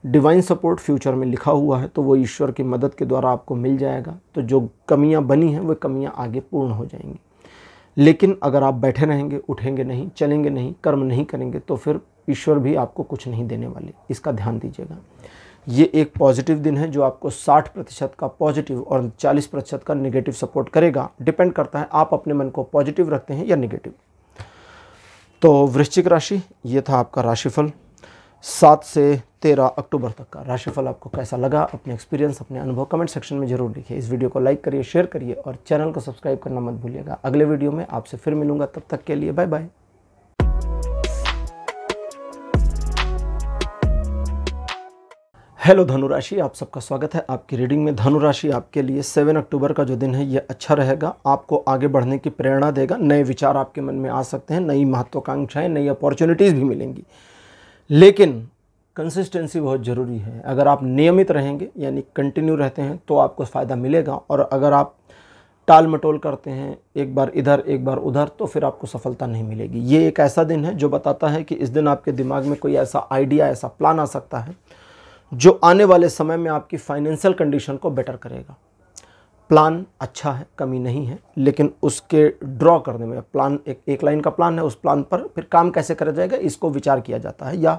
डिवाइन सपोर्ट फ्यूचर में लिखा हुआ है, तो वो ईश्वर की मदद के द्वारा आपको मिल जाएगा। तो जो कमियां बनी हैं वो कमियां आगे पूर्ण हो जाएंगी। लेकिन अगर आप बैठे रहेंगे, उठेंगे नहीं, चलेंगे नहीं, कर्म नहीं करेंगे, तो फिर ईश्वर भी आपको कुछ नहीं देने वाले। इसका ध्यान दीजिएगा। ये एक पॉजिटिव दिन है जो आपको 60% का पॉजिटिव और 40% का नेगेटिव सपोर्ट करेगा। डिपेंड करता है आप अपने मन को पॉजिटिव रखते हैं या नेगेटिव। तो वृश्चिक राशि, ये था आपका राशिफल 7 से 13 अक्टूबर तक का। राशिफल आपको कैसा लगा, अपने एक्सपीरियंस, अपने अनुभव कमेंट सेक्शन में जरूर लिखिए। इस वीडियो को लाइक करिए, शेयर करिए और चैनल को सब्सक्राइब करना मत भूलिएगा। अगले वीडियो में आपसे फिर मिलूंगा, तब तक के लिए बाय बाय। हेलो धनु राशि, आप सबका स्वागत है आपकी रीडिंग में। धनु राशि आपके लिए 7 अक्टूबर का जो दिन है ये अच्छा रहेगा। आपको आगे बढ़ने की प्रेरणा देगा। नए विचार आपके मन में आ सकते हैं, नई महत्वाकांक्षाएं, नई अपॉर्चुनिटीज़ भी मिलेंगी। लेकिन कंसिस्टेंसी बहुत ज़रूरी है। अगर आप नियमित रहेंगे यानी कंटिन्यू रहते हैं तो आपको फ़ायदा मिलेगा, और अगर आप टाल मटोल करते हैं, एक बार इधर एक बार उधर, तो फिर आपको सफलता नहीं मिलेगी। ये एक ऐसा दिन है जो बताता है कि इस दिन आपके दिमाग में कोई ऐसा आइडिया, ऐसा प्लान आ सकता है जो आने वाले समय में आपकी फाइनेंशियल कंडीशन को बेटर करेगा। प्लान अच्छा है, कमी नहीं है, लेकिन उसके ड्रॉ करने में प्लान एक लाइन का प्लान है, उस प्लान पर फिर काम कैसे करा जाएगा इसको विचार किया जाता है, या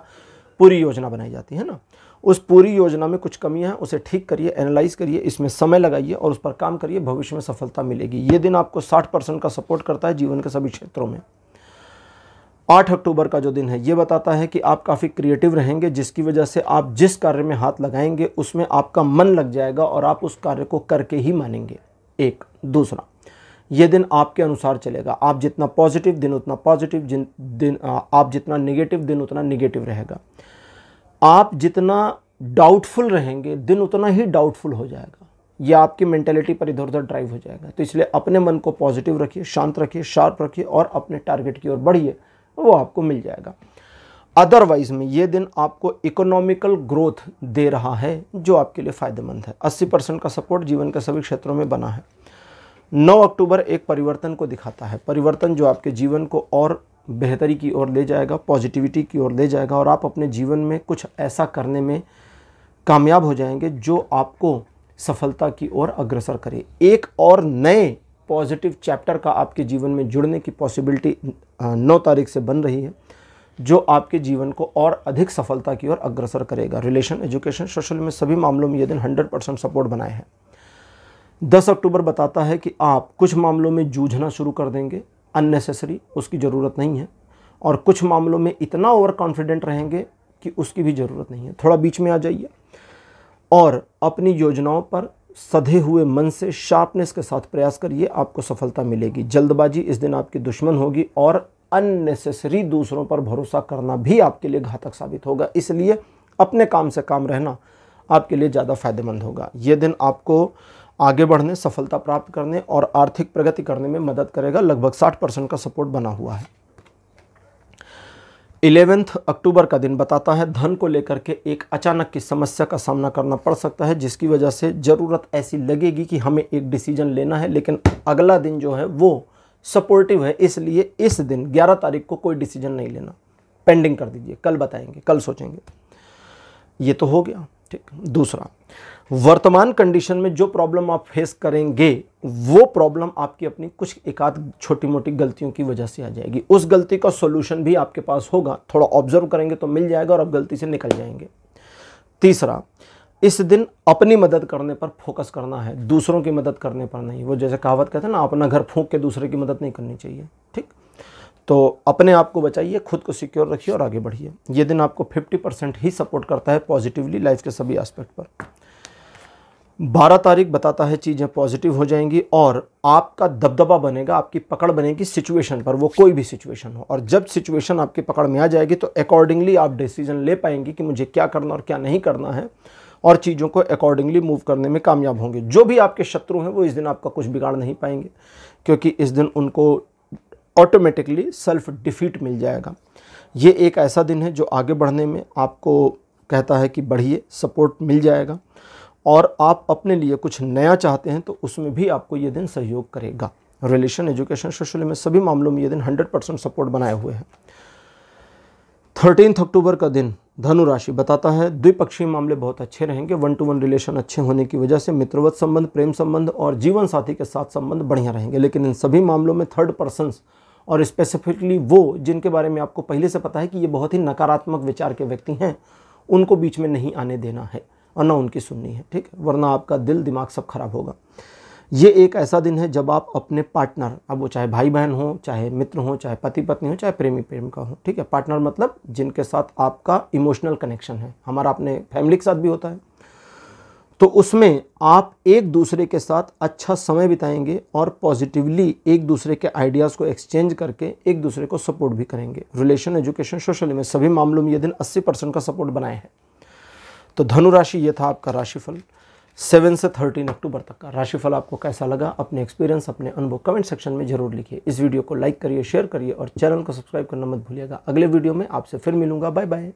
पूरी योजना बनाई जाती है ना। उस पूरी योजना में कुछ कमियां हैं, उसे ठीक करिए, एनालाइज करिए, इसमें समय लगाइए और उस पर काम करिए। भविष्य में सफलता मिलेगी। ये दिन आपको 60% का सपोर्ट करता है जीवन के सभी क्षेत्रों में। 8 अक्टूबर का जो दिन है ये बताता है कि आप काफ़ी क्रिएटिव रहेंगे, जिसकी वजह से आप जिस कार्य में हाथ लगाएंगे उसमें आपका मन लग जाएगा और आप उस कार्य को करके ही मानेंगे। एक दूसरा, ये दिन आपके अनुसार चलेगा। आप जितना पॉजिटिव दिन उतना पॉजिटिव, आप जितना नेगेटिव दिन उतना नेगेटिव रहेगा। आप जितना डाउटफुल रहेंगे दिन उतना ही डाउटफुल हो जाएगा। यह आपकी मेंटेलिटी पर इधर उधर ड्राइव हो जाएगा। तो इसलिए अपने मन को पॉजिटिव रखिए, शांत रखिए, शार्प रखिए और अपने टारगेट की ओर बढ़िए, वो आपको मिल जाएगा। अदरवाइज में ये दिन आपको इकोनॉमिकल ग्रोथ दे रहा है जो आपके लिए फ़ायदेमंद है। 80% का सपोर्ट जीवन के सभी क्षेत्रों में बना है। 9 अक्टूबर एक परिवर्तन को दिखाता है, परिवर्तन जो आपके जीवन को और बेहतरी की ओर ले जाएगा, पॉजिटिविटी की ओर ले जाएगा, और आप अपने जीवन में कुछ ऐसा करने में कामयाब हो जाएंगे जो आपको सफलता की ओर अग्रसर करे। एक और नए पॉजिटिव चैप्टर का आपके जीवन में जुड़ने की पॉसिबिलिटी 9 तारीख से बन रही है, जो आपके जीवन को और अधिक सफलता की ओर अग्रसर करेगा। रिलेशन, एजुकेशन, सोशल में सभी मामलों में यह दिन 100% सपोर्ट बनाए हैं। 10 अक्टूबर बताता है कि आप कुछ मामलों में जूझना शुरू कर देंगे, अननेसेसरी, उसकी ज़रूरत नहीं है, और कुछ मामलों में इतना ओवर कॉन्फिडेंट रहेंगे कि उसकी भी ज़रूरत नहीं है। थोड़ा बीच में आ जाइए और अपनी योजनाओं पर सधे हुए मन से शार्पनेस के साथ प्रयास करिए, आपको सफलता मिलेगी। जल्दबाजी इस दिन आपकी दुश्मन होगी और अननेसेसरी दूसरों पर भरोसा करना भी आपके लिए घातक साबित होगा। इसलिए अपने काम से काम रहना आपके लिए ज़्यादा फायदेमंद होगा। ये दिन आपको आगे बढ़ने, सफलता प्राप्त करने और आर्थिक प्रगति करने में मदद करेगा। लगभग 60% का सपोर्ट बना हुआ है। 11 अक्टूबर का दिन बताता है धन को लेकर के एक अचानक की समस्या का सामना करना पड़ सकता है, जिसकी वजह से ज़रूरत ऐसी लगेगी कि हमें एक डिसीजन लेना है, लेकिन अगला दिन जो है वो सपोर्टिव है। इसलिए इस दिन 11 तारीख को कोई डिसीजन नहीं लेना, पेंडिंग कर दीजिए, कल बताएंगे, कल सोचेंगे। ये तो हो गया, ठीक। दूसरा, वर्तमान कंडीशन में जो प्रॉब्लम आप फेस करेंगे वो प्रॉब्लम आपकी अपनी कुछ एकाध छोटी मोटी गलतियों की वजह से आ जाएगी। उस गलती का सॉल्यूशन भी आपके पास होगा, थोड़ा ऑब्जर्व करेंगे तो मिल जाएगा और आप गलती से निकल जाएंगे। तीसरा, इस दिन अपनी मदद करने पर फोकस करना है, दूसरों की मदद करने पर नहीं। वो जैसे कहावत कहते हैं ना, अपना घर फूंक के दूसरे की मदद नहीं करनी चाहिए, ठीक। तो अपने आप को बचाइए, खुद को सिक्योर रखिए और आगे बढ़िए। ये दिन आपको 50% ही सपोर्ट करता है पॉजिटिवली लाइफ के सभी एस्पेक्ट पर। 12 तारीख बताता है चीज़ें पॉजिटिव हो जाएंगी और आपका दबदबा बनेगा, आपकी पकड़ बनेगी सिचुएशन पर, वो कोई भी सिचुएशन हो। और जब सिचुएशन आपकी पकड़ में आ जाएगी तो अकॉर्डिंगली आप डिसीजन ले पाएंगे कि मुझे क्या करना और क्या नहीं करना है, और चीज़ों को अकॉर्डिंगली मूव करने में कामयाब होंगे। जो भी आपके शत्रु हैं वो इस दिन आपका कुछ बिगाड़ नहीं पाएंगे, क्योंकि इस दिन उनको ऑटोमेटिकली सेल्फ डिफीट मिल जाएगा। ये एक ऐसा दिन है जो आगे बढ़ने में आपको कहता है कि बढ़िए, सपोर्ट मिल जाएगा, और आप अपने लिए कुछ नया चाहते हैं तो उसमें भी आपको ये दिन सहयोग करेगा। रिलेशन, एजुकेशन, सोशल में सभी मामलों में ये दिन 100% सपोर्ट बनाए हुए हैं। 13 अक्टूबर का दिन धनु राशि बताता है द्विपक्षीय मामले बहुत अच्छे रहेंगे। 1-to-1 रिलेशन अच्छे होने की वजह से मित्रवत संबंध, प्रेम संबंध और जीवन साथी के साथ संबंध बढ़िया रहेंगे। लेकिन इन सभी मामलों में थर्ड पर्सन्स और स्पेसिफिकली वो जिनके बारे में आपको पहले से पता है कि ये बहुत ही नकारात्मक विचार के व्यक्ति हैं, उनको बीच में नहीं आने देना है और ना उनकी सुननी है, ठीक है, वरना आपका दिल दिमाग सब खराब होगा। ये एक ऐसा दिन है जब आप अपने पार्टनर, अब वो चाहे भाई बहन हो, चाहे मित्र हो, चाहे पति पत्नी हो, चाहे प्रेमी प्रेमिका हो, ठीक है, पार्टनर मतलब जिनके साथ आपका इमोशनल कनेक्शन है, हमारा अपने फैमिली के साथ भी होता है, तो उसमें आप एक दूसरे के साथ अच्छा समय बिताएंगे और पॉजिटिवली एक दूसरे के आइडियाज़ को एक्सचेंज करके एक दूसरे को सपोर्ट भी करेंगे। रिलेशन, एजुकेशन, सोशल में सभी मामलों में ये दिन 80% का सपोर्ट बनाए हैं। तो धनु राशि, ये था आपका राशिफल 7 से 13 अक्टूबर तक का। राशिफल आपको कैसा लगा, अपने एक्सपीरियंस, अपने अनुभव कमेंट सेक्शन में जरूर लिखिए। इस वीडियो को लाइक करिए, शेयर करिए और चैनल को सब्सक्राइब करना मत भूलिएगा। अगले वीडियो में आपसे फिर मिलूंगा। Bye bye.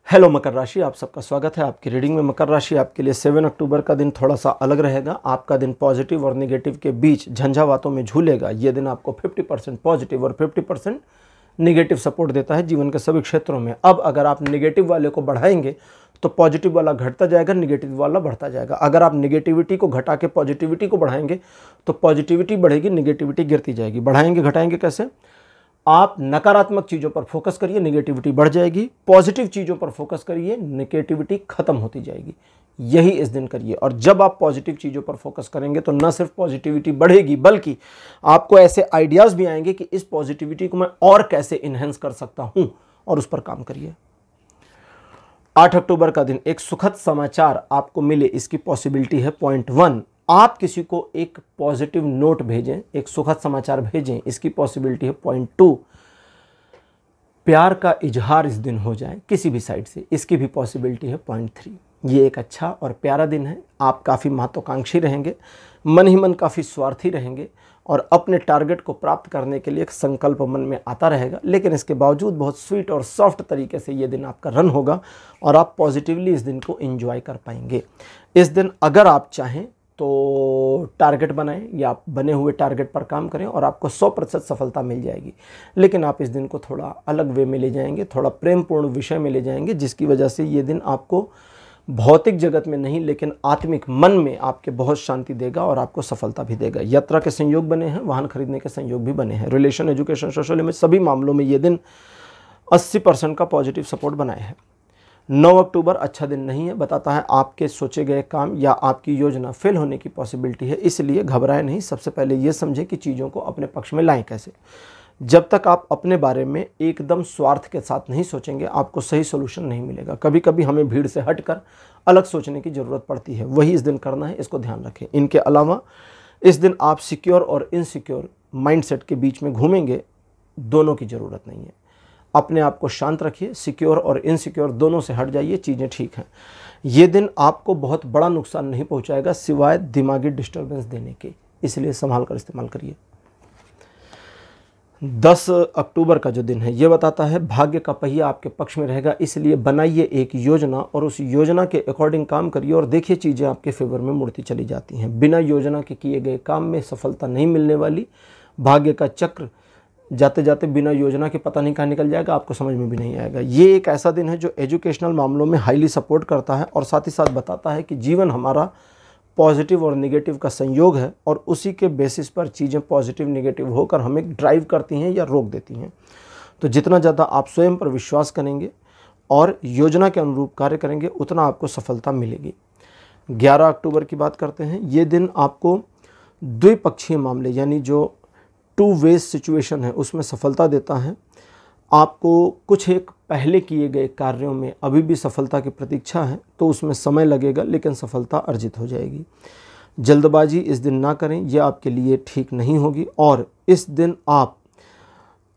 हेलो मकर राशि, आप सबका स्वागत है आपकी रीडिंग में। मकर राशि आपके लिए 7 अक्टूबर का दिन थोड़ा सा अलग रहेगा। आपका दिन पॉजिटिव और नेगेटिव के बीच झंझावातों में झूलेगा। ये दिन आपको 50% पॉजिटिव और 50% नेगेटिव सपोर्ट देता है जीवन के सभी क्षेत्रों में। अब अगर आप नेगेटिव वाले को बढ़ाएंगे तो पॉजिटिव वाला घटता जाएगा, नेगेटिव वाला बढ़ता जाएगा। अगर आप नेगेटिविटी को घटा के पॉजिटिविटी को बढ़ाएंगे तो पॉजिटिविटी बढ़ेगी, नेगेटिविटी गिरती जाएगी। बढ़ाएंगे घटाएंगे कैसे? आप नकारात्मक चीज़ों पर फोकस करिए, नेगेटिविटी बढ़ जाएगी। पॉजिटिव चीज़ों पर फोकस करिए, नेगेटिविटी खत्म होती जाएगी। यही इस दिन करिए। और जब आप पॉजिटिव चीज़ों पर फोकस करेंगे तो न सिर्फ पॉजिटिविटी बढ़ेगी बल्कि आपको ऐसे आइडियाज़ भी आएंगे कि इस पॉजिटिविटी को मैं और कैसे इन्हेंस कर सकता हूं, और उस पर काम करिए। 8 अक्टूबर का दिन एक सुखद समाचार आपको मिले, इसकी पॉसिबिलिटी है 0.1। आप किसी को एक पॉजिटिव नोट भेजें, एक सुखद समाचार भेजें, इसकी पॉसिबिलिटी है 0.2। प्यार का इजहार इस दिन हो जाए किसी भी साइड से, इसकी भी पॉसिबिलिटी है 0.3। ये एक अच्छा और प्यारा दिन है। आप काफ़ी महत्वाकांक्षी रहेंगे, मन ही मन काफ़ी स्वार्थी रहेंगे और अपने टारगेट को प्राप्त करने के लिए एक संकल्प मन में आता रहेगा। लेकिन इसके बावजूद बहुत स्वीट और सॉफ्ट तरीके से ये दिन आपका रन होगा और आप पॉजिटिवली इस दिन को एंजॉय कर पाएंगे। इस दिन अगर आप चाहें तो टारगेट बनाएं या आप बने हुए टारगेट पर काम करें और आपको 100% सफलता मिल जाएगी। लेकिन आप इस दिन को थोड़ा अलग वे में ले जाएंगे, थोड़ा प्रेमपूर्ण विषय में ले जाएंगे, जिसकी वजह से ये दिन आपको भौतिक जगत में नहीं लेकिन आत्मिक मन में आपके बहुत शांति देगा और आपको सफलता भी देगा। यात्रा के संयोग बने हैं, वाहन खरीदने के संयोग भी बने हैं। रिलेशन, एजुकेशन, सोशल में सभी मामलों में ये दिन 80% का पॉजिटिव सपोर्ट बनाए हैं। 9 अक्टूबर अच्छा दिन नहीं है, बताता है आपके सोचे गए काम या आपकी योजना फेल होने की पॉसिबिलिटी है, इसलिए घबराएं नहीं। सबसे पहले ये समझें कि चीज़ों को अपने पक्ष में लाएं कैसे। जब तक आप अपने बारे में एकदम स्वार्थ के साथ नहीं सोचेंगे आपको सही सोल्यूशन नहीं मिलेगा। कभी कभी हमें भीड़ से हटकर अलग सोचने की ज़रूरत पड़ती है, वही इस दिन करना है, इसको ध्यान रखें। इनके अलावा इस दिन आप सिक्योर और इनसिक्योर माइंडसेट के बीच में घूमेंगे, दोनों की ज़रूरत नहीं है। अपने आप को शांत रखिए, सिक्योर और इनसिक्योर दोनों से हट जाइए, चीज़ें ठीक हैं। ये दिन आपको बहुत बड़ा नुकसान नहीं पहुंचाएगा सिवाय दिमागी डिस्टर्बेंस देने के, इसलिए संभाल कर इस्तेमाल करिए। 10 अक्टूबर का जो दिन है ये बताता है भाग्य का पहिया आपके पक्ष में रहेगा, इसलिए बनाइए एक योजना और उस योजना के अकॉर्डिंग काम करिए और देखिए चीज़ें आपके फेवर में मुड़ती चली जाती हैं। बिना योजना के किए गए काम में सफलता नहीं मिलने वाली। भाग्य का चक्र जाते जाते बिना योजना के पता नहीं कहाँ निकल जाएगा, आपको समझ में भी नहीं आएगा। ये एक ऐसा दिन है जो एजुकेशनल मामलों में हाईली सपोर्ट करता है और साथ ही साथ बताता है कि जीवन हमारा पॉजिटिव और नेगेटिव का संयोग है और उसी के बेसिस पर चीज़ें पॉजिटिव नेगेटिव होकर हमें ड्राइव करती हैं या रोक देती हैं। तो जितना ज़्यादा आप स्वयं पर विश्वास करेंगे और योजना के अनुरूप कार्य करेंगे उतना आपको सफलता मिलेगी। 11 अक्टूबर की बात करते हैं। ये दिन आपको द्विपक्षीय मामले यानी जो 2 वेज सिचुएशन है उसमें सफलता देता है। आपको कुछ एक पहले किए गए कार्यों में अभी भी सफलता की प्रतीक्षा है, तो उसमें समय लगेगा लेकिन सफलता अर्जित हो जाएगी। जल्दबाजी इस दिन ना करें, यह आपके लिए ठीक नहीं होगी और इस दिन आप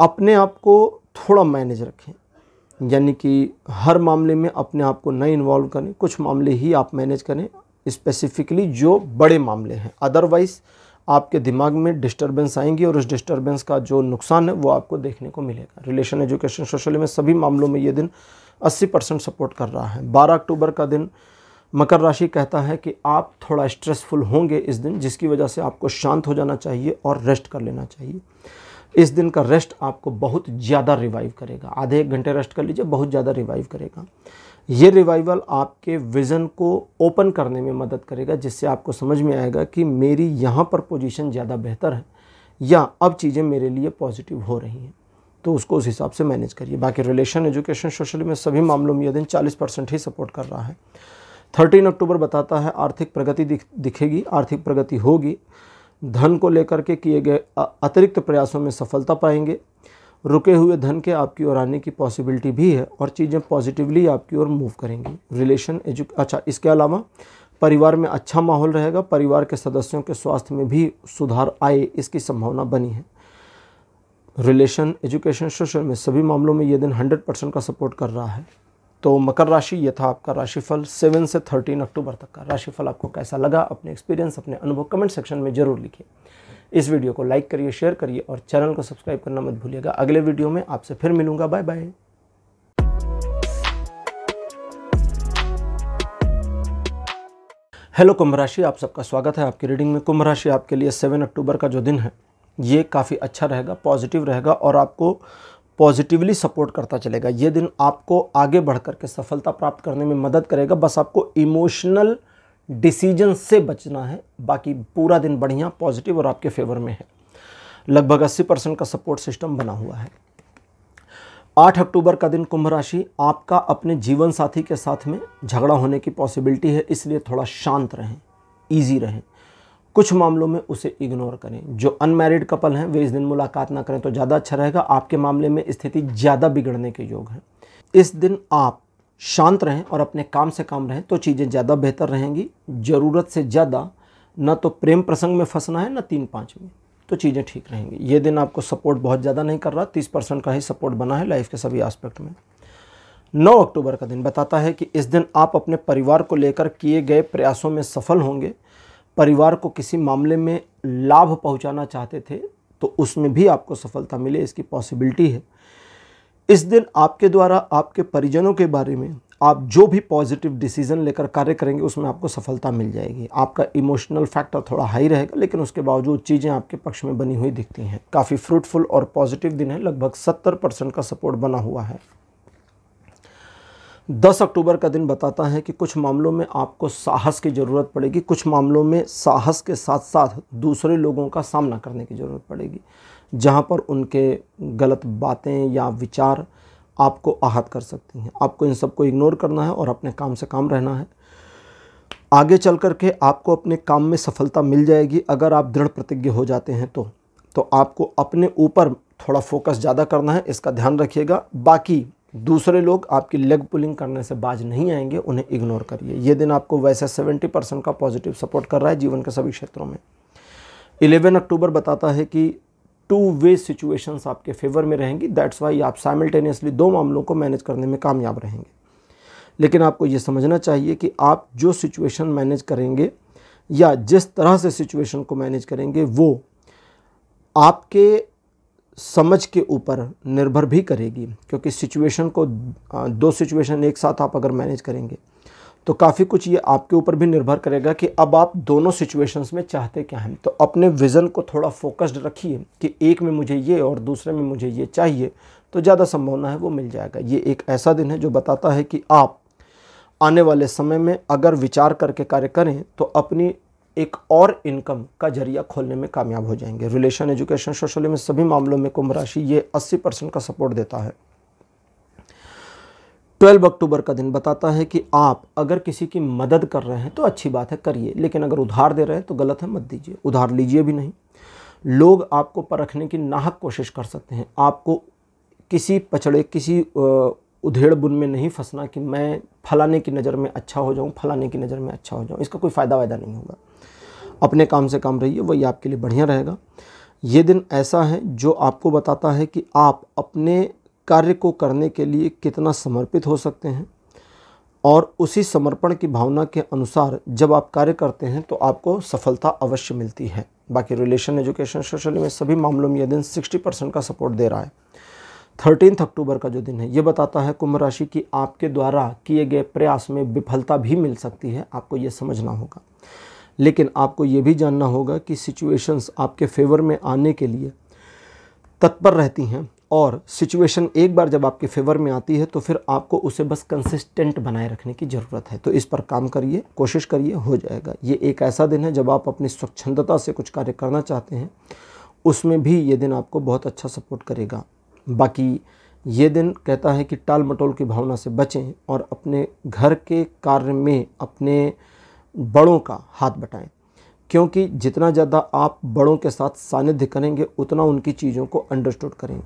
अपने आप को थोड़ा मैनेज रखें, यानी कि हर मामले में अपने आप को न इन्वॉल्व करें, कुछ मामले ही आप मैनेज करें, स्पेसिफिकली जो बड़े मामले हैं। अदरवाइज़ आपके दिमाग में डिस्टर्बेंस आएंगी और उस डिस्टर्बेंस का जो नुकसान है वो आपको देखने को मिलेगा। रिलेशन, एजुकेशन, सोशल में सभी मामलों में ये दिन 80% सपोर्ट कर रहा है। 12 अक्टूबर का दिन मकर राशि कहता है कि आप थोड़ा स्ट्रेसफुल होंगे इस दिन, जिसकी वजह से आपको शांत हो जाना चाहिए और रेस्ट कर लेना चाहिए। इस दिन का रेस्ट आपको बहुत ज़्यादा रिवाइव करेगा। आधे 1 घंटे रेस्ट कर लीजिए, बहुत ज़्यादा रिवाइव करेगा। ये रिवाइवल आपके विज़न को ओपन करने में मदद करेगा, जिससे आपको समझ में आएगा कि मेरी यहाँ पर पोजीशन ज़्यादा बेहतर है या अब चीज़ें मेरे लिए पॉजिटिव हो रही हैं, तो उसको उस हिसाब से मैनेज करिए। बाकी रिलेशन, एजुकेशन, सोशल में सभी मामलों में यह दिन 40% ही सपोर्ट कर रहा है। 13 अक्टूबर बताता है आर्थिक प्रगति दिखेगी, आर्थिक प्रगति होगी। धन को लेकर के किए गए अतिरिक्त प्रयासों में सफलता पाएंगे। रुके हुए धन के आपकी ओर आने की पॉसिबिलिटी भी है और चीज़ें पॉजिटिवली आपकी ओर मूव करेंगी। रिलेशन, इसके अलावा परिवार में अच्छा माहौल रहेगा। परिवार के सदस्यों के स्वास्थ्य में भी सुधार आए, इसकी संभावना बनी है। रिलेशन, एजुकेशन, सोशल में सभी मामलों में ये दिन 100% का सपोर्ट कर रहा है। तो मकर राशि, ये था आपका राशिफल 7 से 13 अक्टूबर तक का। राशिफल आपको कैसा लगा, अपने एक्सपीरियंस, अपने अनुभव कमेंट सेक्शन में ज़रूर लिखिए। इस वीडियो को लाइक करिए, शेयर करिए और चैनल को सब्सक्राइब करना मत भूलिएगा। अगले वीडियो में आपसे फिर मिलूंगा। Bye bye. हेलो कुंभ राशि, आप सबका स्वागत है आपकी रीडिंग में। कुंभ राशि आपके लिए 7 अक्टूबर का जो दिन है ये काफ़ी अच्छा रहेगा, पॉजिटिव रहेगा और आपको पॉजिटिवली सपोर्ट करता चलेगा। ये दिन आपको आगे बढ़ करके सफलता प्राप्त करने में मदद करेगा। बस आपको इमोशनल डिसीजन से बचना है, बाकी पूरा दिन बढ़िया, पॉजिटिव और आपके फेवर में है। लगभग 80% का सपोर्ट सिस्टम बना हुआ है। 8 अक्टूबर का दिन कुंभ राशि आपका अपने जीवन साथी के साथ में झगड़ा होने की पॉसिबिलिटी है, इसलिए थोड़ा शांत रहें, ईजी रहें। कुछ मामलों में उसे इग्नोर करें। जो अनमैरिड कपल हैं वे इस दिन मुलाकात ना करें तो ज़्यादा अच्छा रहेगा। आपके मामले में स्थिति ज़्यादा बिगड़ने के योग है। इस दिन आप शांत रहें और अपने काम से काम रहें तो चीज़ें ज़्यादा बेहतर रहेंगी। ज़रूरत से ज़्यादा न तो प्रेम प्रसंग में फंसना है, न 3-5 में, तो चीज़ें ठीक रहेंगी। ये दिन आपको सपोर्ट बहुत ज़्यादा नहीं कर रहा, 30% का ही सपोर्ट बना है लाइफ के सभी एस्पेक्ट में। 9 अक्टूबर का दिन बताता है कि इस दिन आप अपने परिवार को लेकर किए गए प्रयासों में सफल होंगे। परिवार को किसी मामले में लाभ पहुंचाना चाहते थे तो उसमें भी आपको सफलता मिले, इसकी पॉसिबिलिटी है। इस दिन आपके द्वारा आपके परिजनों के बारे में आप जो भी पॉजिटिव डिसीजन लेकर कार्य करेंगे उसमें आपको सफलता मिल जाएगी। आपका इमोशनल फैक्टर थोड़ा हाई रहेगा, लेकिन उसके बावजूद चीज़ें आपके पक्ष में बनी हुई दिखती हैं। काफ़ी फ्रूटफुल और पॉजिटिव दिन है, लगभग 70% का सपोर्ट बना हुआ है। 10 अक्टूबर का दिन बताता है कि कुछ मामलों में आपको साहस की ज़रूरत पड़ेगी। कुछ मामलों में साहस के साथ साथ दूसरे लोगों का सामना करने की ज़रूरत पड़ेगी, जहां पर उनके गलत बातें या विचार आपको आहत कर सकती हैं। आपको इन सबको इग्नोर करना है और अपने काम से काम रहना है। आगे चल कर के आपको अपने काम में सफलता मिल जाएगी अगर आप दृढ़ प्रतिज्ञ हो जाते हैं तो आपको अपने ऊपर थोड़ा फोकस ज़्यादा करना है, इसका ध्यान रखिएगा। बाकी दूसरे लोग आपकी लेग पुलिंग करने से बाज नहीं आएंगे, उन्हें इग्नोर करिए। ये दिन आपको वैसे 70% का पॉजिटिव सपोर्ट कर रहा है जीवन के सभी क्षेत्रों में। 11 अक्टूबर बताता है कि 2 वे सिचुएशंस आपके फेवर में रहेंगी। दैट्स वाई आप साइमल्टेनियसली 2 मामलों को मैनेज करने में कामयाब रहेंगे। लेकिन आपको ये समझना चाहिए कि आप जो सिचुएशन मैनेज करेंगे या जिस तरह से सिचुएशन को मैनेज करेंगे वो आपके समझ के ऊपर निर्भर भी करेगी, क्योंकि सिचुएशन को 2 सिचुएशन एक साथ आप अगर मैनेज करेंगे तो काफ़ी कुछ ये आपके ऊपर भी निर्भर करेगा कि अब आप दोनों सिचुएशंस में चाहते क्या हैं। तो अपने विज़न को थोड़ा फोकस्ड रखिए कि एक में मुझे ये और दूसरे में मुझे ये चाहिए, तो ज़्यादा संभावना है वो मिल जाएगा। ये एक ऐसा दिन है जो बताता है कि आप आने वाले समय में अगर विचार करके कार्य करें तो अपनी एक और इनकम का जरिया खोलने में कामयाब हो जाएंगे। रिलेशन, एजुकेशन, सोशल में सभी मामलों में कुंभ राशि ये 80% का सपोर्ट देता है। 12 अक्टूबर का दिन बताता है कि आप अगर किसी की मदद कर रहे हैं तो अच्छी बात है, करिए, लेकिन अगर उधार दे रहे हैं तो गलत है, मत दीजिए, उधार लीजिए भी नहीं। लोग आपको परखने की नाहक कोशिश कर सकते हैं। आपको किसी पछड़े, किसी उधेड़ बुन में नहीं फंसना कि मैं फलाने की नज़र में अच्छा हो जाऊं, फलाने की नज़र में अच्छा हो जाऊं, इसका कोई फ़ायदा वायदा नहीं होगा। अपने काम से काम रहिए, वही आपके लिए बढ़िया रहेगा। ये दिन ऐसा है जो आपको बताता है कि आप अपने कार्य को करने के लिए कितना समर्पित हो सकते हैं और उसी समर्पण की भावना के अनुसार जब आप कार्य करते हैं तो आपको सफलता अवश्य मिलती है। बाकी रिलेशन, एजुकेशन, सोशल में सभी मामलों में यह दिन 60% का सपोर्ट दे रहा है। 13 अक्टूबर का जो दिन है ये बताता है कुंभ राशि की आपके द्वारा किए गए प्रयास में विफलता भी मिल सकती है, आपको ये समझना होगा। लेकिन आपको ये भी जानना होगा कि सिचुएशंस आपके फेवर में आने के लिए तत्पर रहती हैं और सिचुएशन एक बार जब आपके फेवर में आती है तो फिर आपको उसे बस कंसिस्टेंट बनाए रखने की ज़रूरत है। तो इस पर काम करिए, कोशिश करिए, हो जाएगा। ये एक ऐसा दिन है जब आप अपनी स्वच्छंदता से कुछ कार्य करना चाहते हैं, उसमें भी ये दिन आपको बहुत अच्छा सपोर्ट करेगा। बाकी ये दिन कहता है कि टाल मटोल की भावना से बचें और अपने घर के कार्य में अपने बड़ों का हाथ बटाएं, क्योंकि जितना ज़्यादा आप बड़ों के साथ सानिध्य करेंगे उतना उनकी चीज़ों को अंडरस्टूड करेंगे।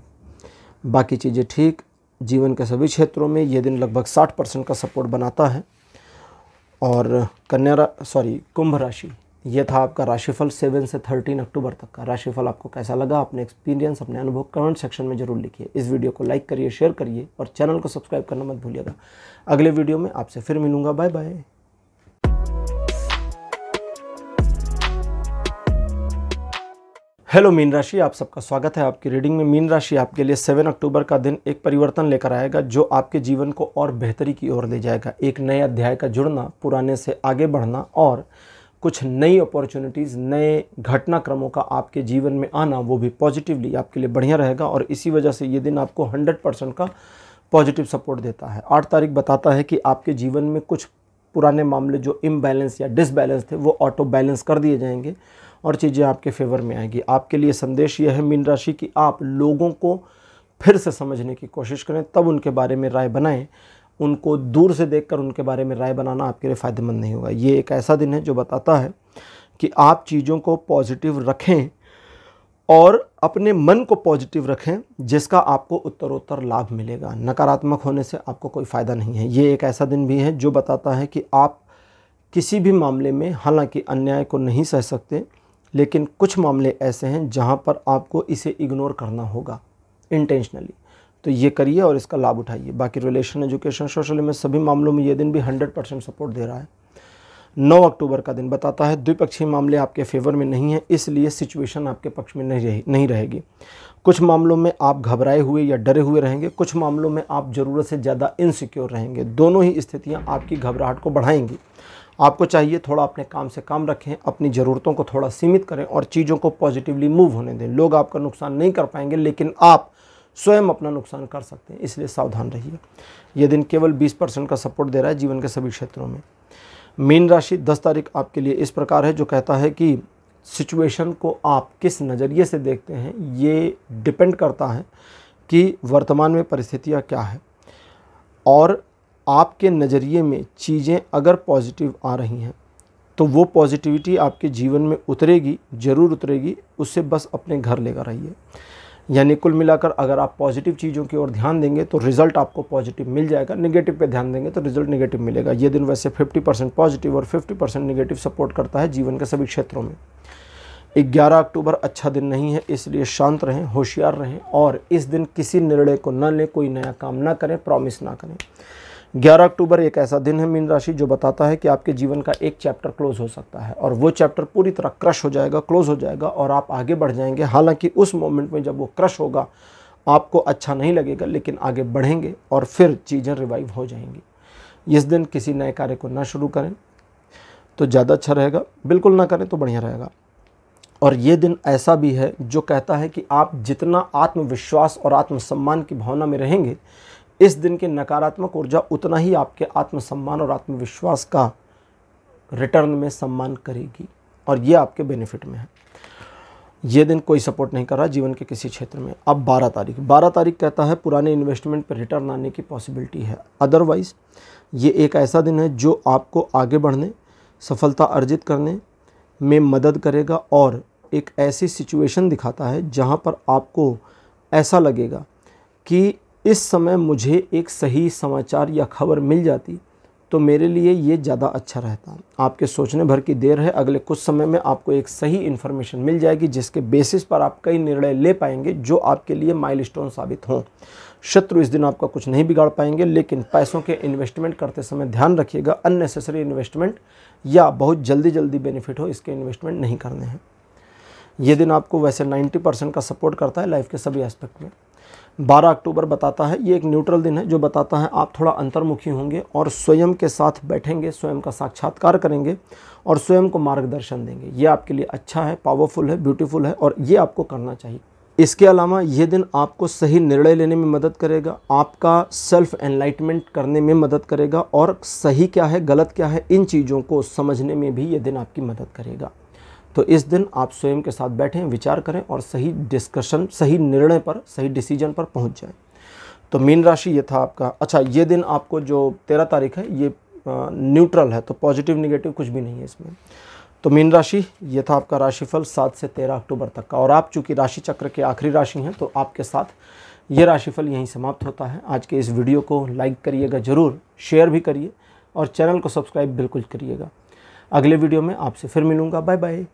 बाकी चीज़ें ठीक, जीवन के सभी क्षेत्रों में ये दिन लगभग 60% का सपोर्ट बनाता है। और कुंभ राशि, ये था आपका राशिफल 7 से 13 अक्टूबर तक का। राशिफल आपको कैसा लगा, अपने एक्सपीरियंस, अपने अनुभव कमेंट सेक्शन में जरूर लिखिए। इस वीडियो को लाइक करिए, शेयर करिए और चैनल को सब्सक्राइब करना मत भूलिएगा। अगले वीडियो में आपसे फिर मिलूंगा। Bye bye. हेलो मीन राशि, आप सबका स्वागत है आपकी रीडिंग में। मीन राशि आपके लिए 7 अक्टूबर का दिन एक परिवर्तन लेकर आएगा जो आपके जीवन को और बेहतरी की ओर ले जाएगा। एक नए अध्याय का जुड़ना, पुराने से आगे बढ़ना और कुछ नई अपॉर्चुनिटीज़, नए घटनाक्रमों का आपके जीवन में आना, वो भी पॉजिटिवली आपके लिए बढ़िया रहेगा। और इसी वजह से ये दिन आपको 100% का पॉजिटिव सपोर्ट देता है। 8 तारीख बताता है कि आपके जीवन में कुछ पुराने मामले जो इम्बैलेंस या डिसबैलेंस थे वो ऑटो बैलेंस कर दिए जाएंगे और चीज़ें आपके फेवर में आएगी। आपके लिए संदेश यह है मीन राशि कि आप लोगों को फिर से समझने की कोशिश करें, तब उनके बारे में राय बनाएं। उनको दूर से देखकर उनके बारे में राय बनाना आपके लिए फ़ायदेमंद नहीं होगा। ये एक ऐसा दिन है जो बताता है कि आप चीज़ों को पॉजिटिव रखें और अपने मन को पॉजिटिव रखें, जिसका आपको उत्तरोत्तर लाभ मिलेगा। नकारात्मक होने से आपको कोई फ़ायदा नहीं है। ये एक ऐसा दिन भी है जो बताता है कि आप किसी भी मामले में, हालांकि अन्याय को नहीं सह सकते, लेकिन कुछ मामले ऐसे हैं जहां पर आपको इसे इग्नोर करना होगा इंटेंशनली। तो ये करिए और इसका लाभ उठाइए। बाकी रिलेशन, एजुकेशन, सोशल में सभी मामलों में ये दिन भी 100% सपोर्ट दे रहा है। 9 अक्टूबर का दिन बताता है द्विपक्षीय मामले आपके फेवर में नहीं है, इसलिए सिचुएशन आपके पक्ष में नहीं रहेगी। कुछ मामलों में आप घबराए हुए या डरे हुए रहेंगे, कुछ मामलों में आप ज़रूरत से ज़्यादा इनसिक्योर रहेंगे। दोनों ही स्थितियाँ आपकी घबराहट को बढ़ाएंगी। आपको चाहिए थोड़ा अपने काम से काम रखें, अपनी ज़रूरतों को थोड़ा सीमित करें और चीज़ों को पॉजिटिवली मूव होने दें। लोग आपका नुकसान नहीं कर पाएंगे, लेकिन आप स्वयं अपना नुकसान कर सकते हैं, इसलिए सावधान रहिए। यह दिन केवल 20% का सपोर्ट दे रहा है जीवन के सभी क्षेत्रों में। मीन राशि 10 तारीख आपके लिए इस प्रकार है जो कहता है कि सिचुएशन को आप किस नज़रिए से देखते हैं ये डिपेंड करता है कि वर्तमान में परिस्थितियाँ क्या है, और आपके नज़रिए में चीज़ें अगर पॉजिटिव आ रही हैं तो वो पॉजिटिविटी आपके जीवन में उतरेगी, ज़रूर उतरेगी। उससे बस अपने घर लेकर आइए। यानी कुल मिलाकर अगर आप पॉजिटिव चीज़ों की ओर ध्यान देंगे तो रिज़ल्ट आपको पॉजिटिव मिल जाएगा, नेगेटिव पे ध्यान देंगे तो रिज़ल्ट नेगेटिव मिलेगा। ये दिन वैसे 50% पॉजिटिव और 50% नेगेटिव सपोर्ट करता है जीवन के सभी क्षेत्रों में। 11 अक्टूबर अच्छा दिन नहीं है, इसलिए शांत रहें, होशियार रहें और इस दिन किसी निर्णय को न लें, कोई नया काम ना करें, प्रॉमिस ना करें। 11 अक्टूबर एक ऐसा दिन है मीन राशि जो बताता है कि आपके जीवन का एक चैप्टर क्लोज हो सकता है और वो चैप्टर पूरी तरह क्रश हो जाएगा, क्लोज हो जाएगा और आप आगे बढ़ जाएंगे। हालांकि उस मोमेंट में जब वो क्रश होगा आपको अच्छा नहीं लगेगा, लेकिन आगे बढ़ेंगे और फिर चीज़ें रिवाइव हो जाएंगी। इस दिन किसी नए कार्य को ना शुरू करें तो ज़्यादा अच्छा रहेगा, बिल्कुल ना करें तो बढ़िया रहेगा। और ये दिन ऐसा भी है जो कहता है कि आप जितना आत्मविश्वास और आत्मसम्मान की भावना में रहेंगे, इस दिन की नकारात्मक ऊर्जा उतना ही आपके आत्मसम्मान और आत्मविश्वास का रिटर्न में सम्मान करेगी और ये आपके बेनिफिट में है। ये दिन कोई सपोर्ट नहीं कर रहा जीवन के किसी क्षेत्र में। अब 12 तारीख कहता है पुराने इन्वेस्टमेंट पर रिटर्न आने की पॉसिबिलिटी है। अदरवाइज़ ये एक ऐसा दिन है जो आपको आगे बढ़ने, सफलता अर्जित करने में मदद करेगा और एक ऐसी सिचुएशन दिखाता है जहाँ पर आपको ऐसा लगेगा कि इस समय मुझे एक सही समाचार या खबर मिल जाती तो मेरे लिए ये ज़्यादा अच्छा रहता। आपके सोचने भर की देर है, अगले कुछ समय में आपको एक सही इन्फॉर्मेशन मिल जाएगी जिसके बेसिस पर आप कई निर्णय ले पाएंगे जो आपके लिए माइलस्टोन साबित हों। शत्रु इस दिन आपका कुछ नहीं बिगाड़ पाएंगे, लेकिन पैसों के इन्वेस्टमेंट करते समय ध्यान रखिएगा, अननेसेसरी इन्वेस्टमेंट या बहुत जल्दी बेनिफिट हो इसके इन्वेस्टमेंट नहीं करने हैं। ये दिन आपको वैसे 90% का सपोर्ट करता है लाइफ के सभी एस्पेक्ट में। 12 अक्टूबर बताता है, ये एक न्यूट्रल दिन है जो बताता है आप थोड़ा अंतर्मुखी होंगे और स्वयं के साथ बैठेंगे, स्वयं का साक्षात्कार करेंगे और स्वयं को मार्गदर्शन देंगे। ये आपके लिए अच्छा है, पावरफुल है, ब्यूटीफुल है और ये आपको करना चाहिए। इसके अलावा ये दिन आपको सही निर्णय लेने में मदद करेगा, आपका सेल्फ एनलाइटमेंट करने में मदद करेगा और सही क्या है गलत क्या है इन चीज़ों को समझने में भी ये दिन आपकी मदद करेगा। तो इस दिन आप स्वयं के साथ बैठें, विचार करें और सही डिस्कशन, सही निर्णय पर, सही डिसीजन पर पहुंच जाएं। तो मीन राशि ये था आपका। अच्छा, ये दिन आपको जो 13 तारीख है ये न्यूट्रल है, तो पॉजिटिव निगेटिव कुछ भी नहीं है इसमें। तो मीन राशि ये था आपका राशिफल 7 से 13 अक्टूबर तक का। और आप चूँकि राशि चक्र के आखिरी राशि हैं तो आपके साथ ये राशिफल यहीं समाप्त होता है। आज के इस वीडियो को लाइक करिएगा ज़रूर, शेयर भी करिए और चैनल को सब्सक्राइब बिल्कुल करिएगा। अगले वीडियो में आपसे फिर मिलूँगा। Bye bye.